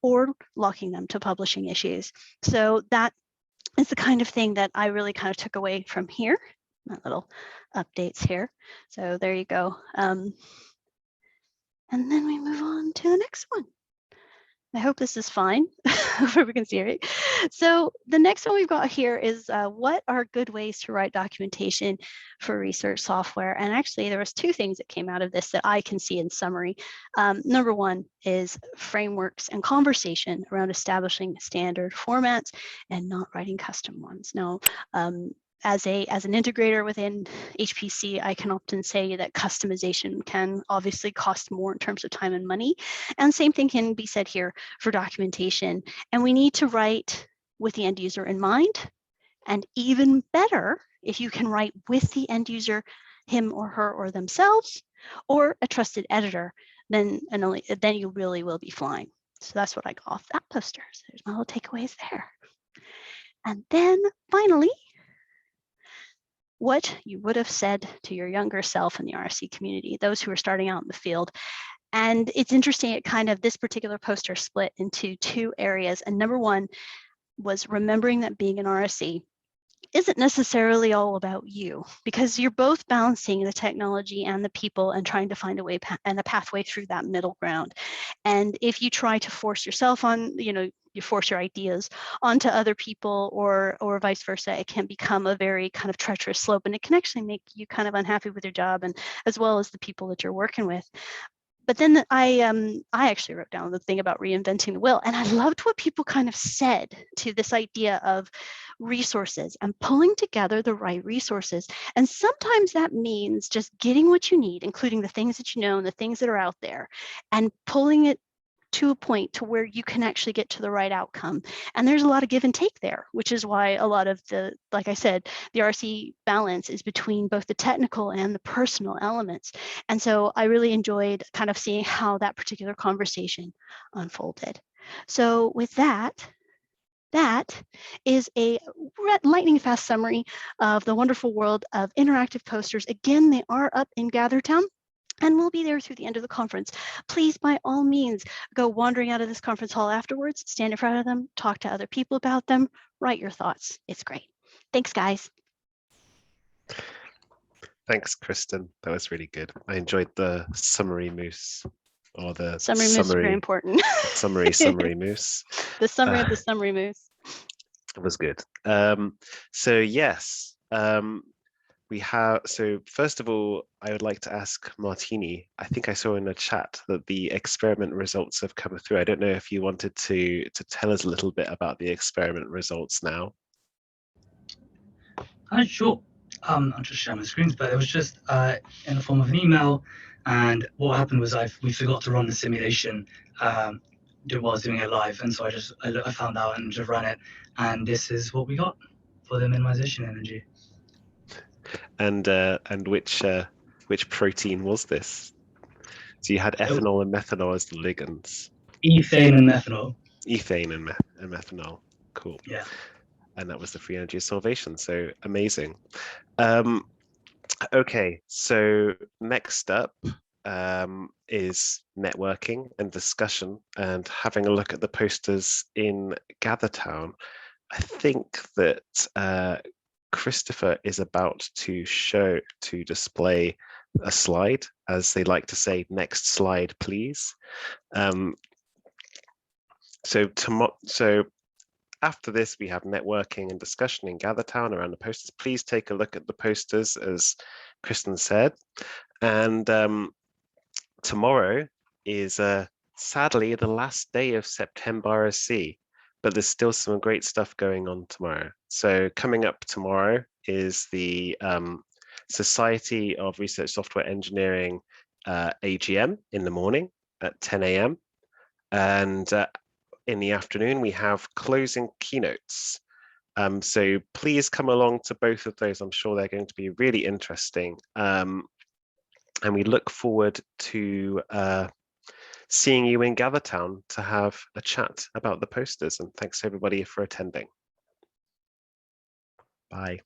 or locking them to publishing issues. So that is the kind of thing that I really kind of took away from here. My little updates here. So there you go. And then we move on to the next one. I hope this is fine. Hope we can see it. So the next one we've got here is what are good ways to write documentation for research software? And actually, there was two things that came out of this that I can see in summary. Number one is frameworks and conversation around establishing standard formats and not writing custom ones. Now, as an integrator within HPC, I can often say that customization can obviously cost more in terms of time and money. And same thing can be said here for documentation. And we need to write with the end user in mind. And even better, if you can write with the end user, him or her or themselves, or a trusted editor, then you really will be flying. So that's what I got off that poster. So there's my little takeaways there. And then finally, what you would have said to your younger self in the RSE community, those who are starting out in the field. And it's interesting, it kind of, this particular poster split into two areas. And number one was remembering that being an RSE isn't necessarily all about you, because you're both balancing the technology and the people and trying to find a way and a pathway through that middle ground. And if you try to force yourself on, you force your ideas onto other people or vice versa, it can become a very kind of treacherous slope, and it can actually make you kind of unhappy with your job, and as well as the people that you're working with. But then I actually wrote down the thing about reinventing the wheel, and I loved what people kind of said to this idea of resources and pulling together the right resources. And sometimes that means just getting what you need, including the things that you know and the things that are out there, and pulling it to a point to where you can actually get to the right outcome. And there's a lot of give and take there, which is why a lot of the, like I said, the RSE balance is between both the technical and the personal elements. And so I really enjoyed kind of seeing how that particular conversation unfolded. So with that is a lightning fast summary of the wonderful world of interactive posters. Again, they are up in GatherTown, and we'll be there through the end of the conference. Please, by all means, go wandering out of this conference hall afterwards, stand in front of them, talk to other people about them, write your thoughts. It's great. Thanks, guys.
Thanks, Kristen. That was really good. I enjoyed the summary moose, or the
Summary moose is very important.
summary moose.
The summary of the summary moose.
It was good. So yes, we have. So first of all, I would like to ask Martini. I think I saw in the chat that the experiment results have come through. I don't know if you wanted to tell us a little bit about the experiment results now.
Sure. I'll just share my screens, but it was just in the form of an email. And what happened was we forgot to run the simulation while I was doing it live, and so I found out and just ran it. And this is what we got for the minimization energy.
And which protein was this? So you had ethanol and methanol as the ligands.
Ethane and methanol.
Ethane and methanol. Cool.
Yeah.
And that was the free energy of salvation. So amazing. Okay, so next up is networking and discussion and having a look at the posters in Gathertown. I think that Christopher is about to display a slide, as they like to say, next slide, please. So after this, we have networking and discussion in Gathertown around the posters. Please take a look at the posters, as Kristen said. And tomorrow is sadly the last day of SeptembRSE, but there's still some great stuff going on tomorrow. So coming up tomorrow is the Society of Research Software Engineering AGM in the morning at 10 a.m. And in the afternoon, we have closing keynotes. So please come along to both of those. I'm sure they're going to be really interesting. And we look forward to seeing you in Gathertown to have a chat about the posters. And thanks everybody for attending. Bye.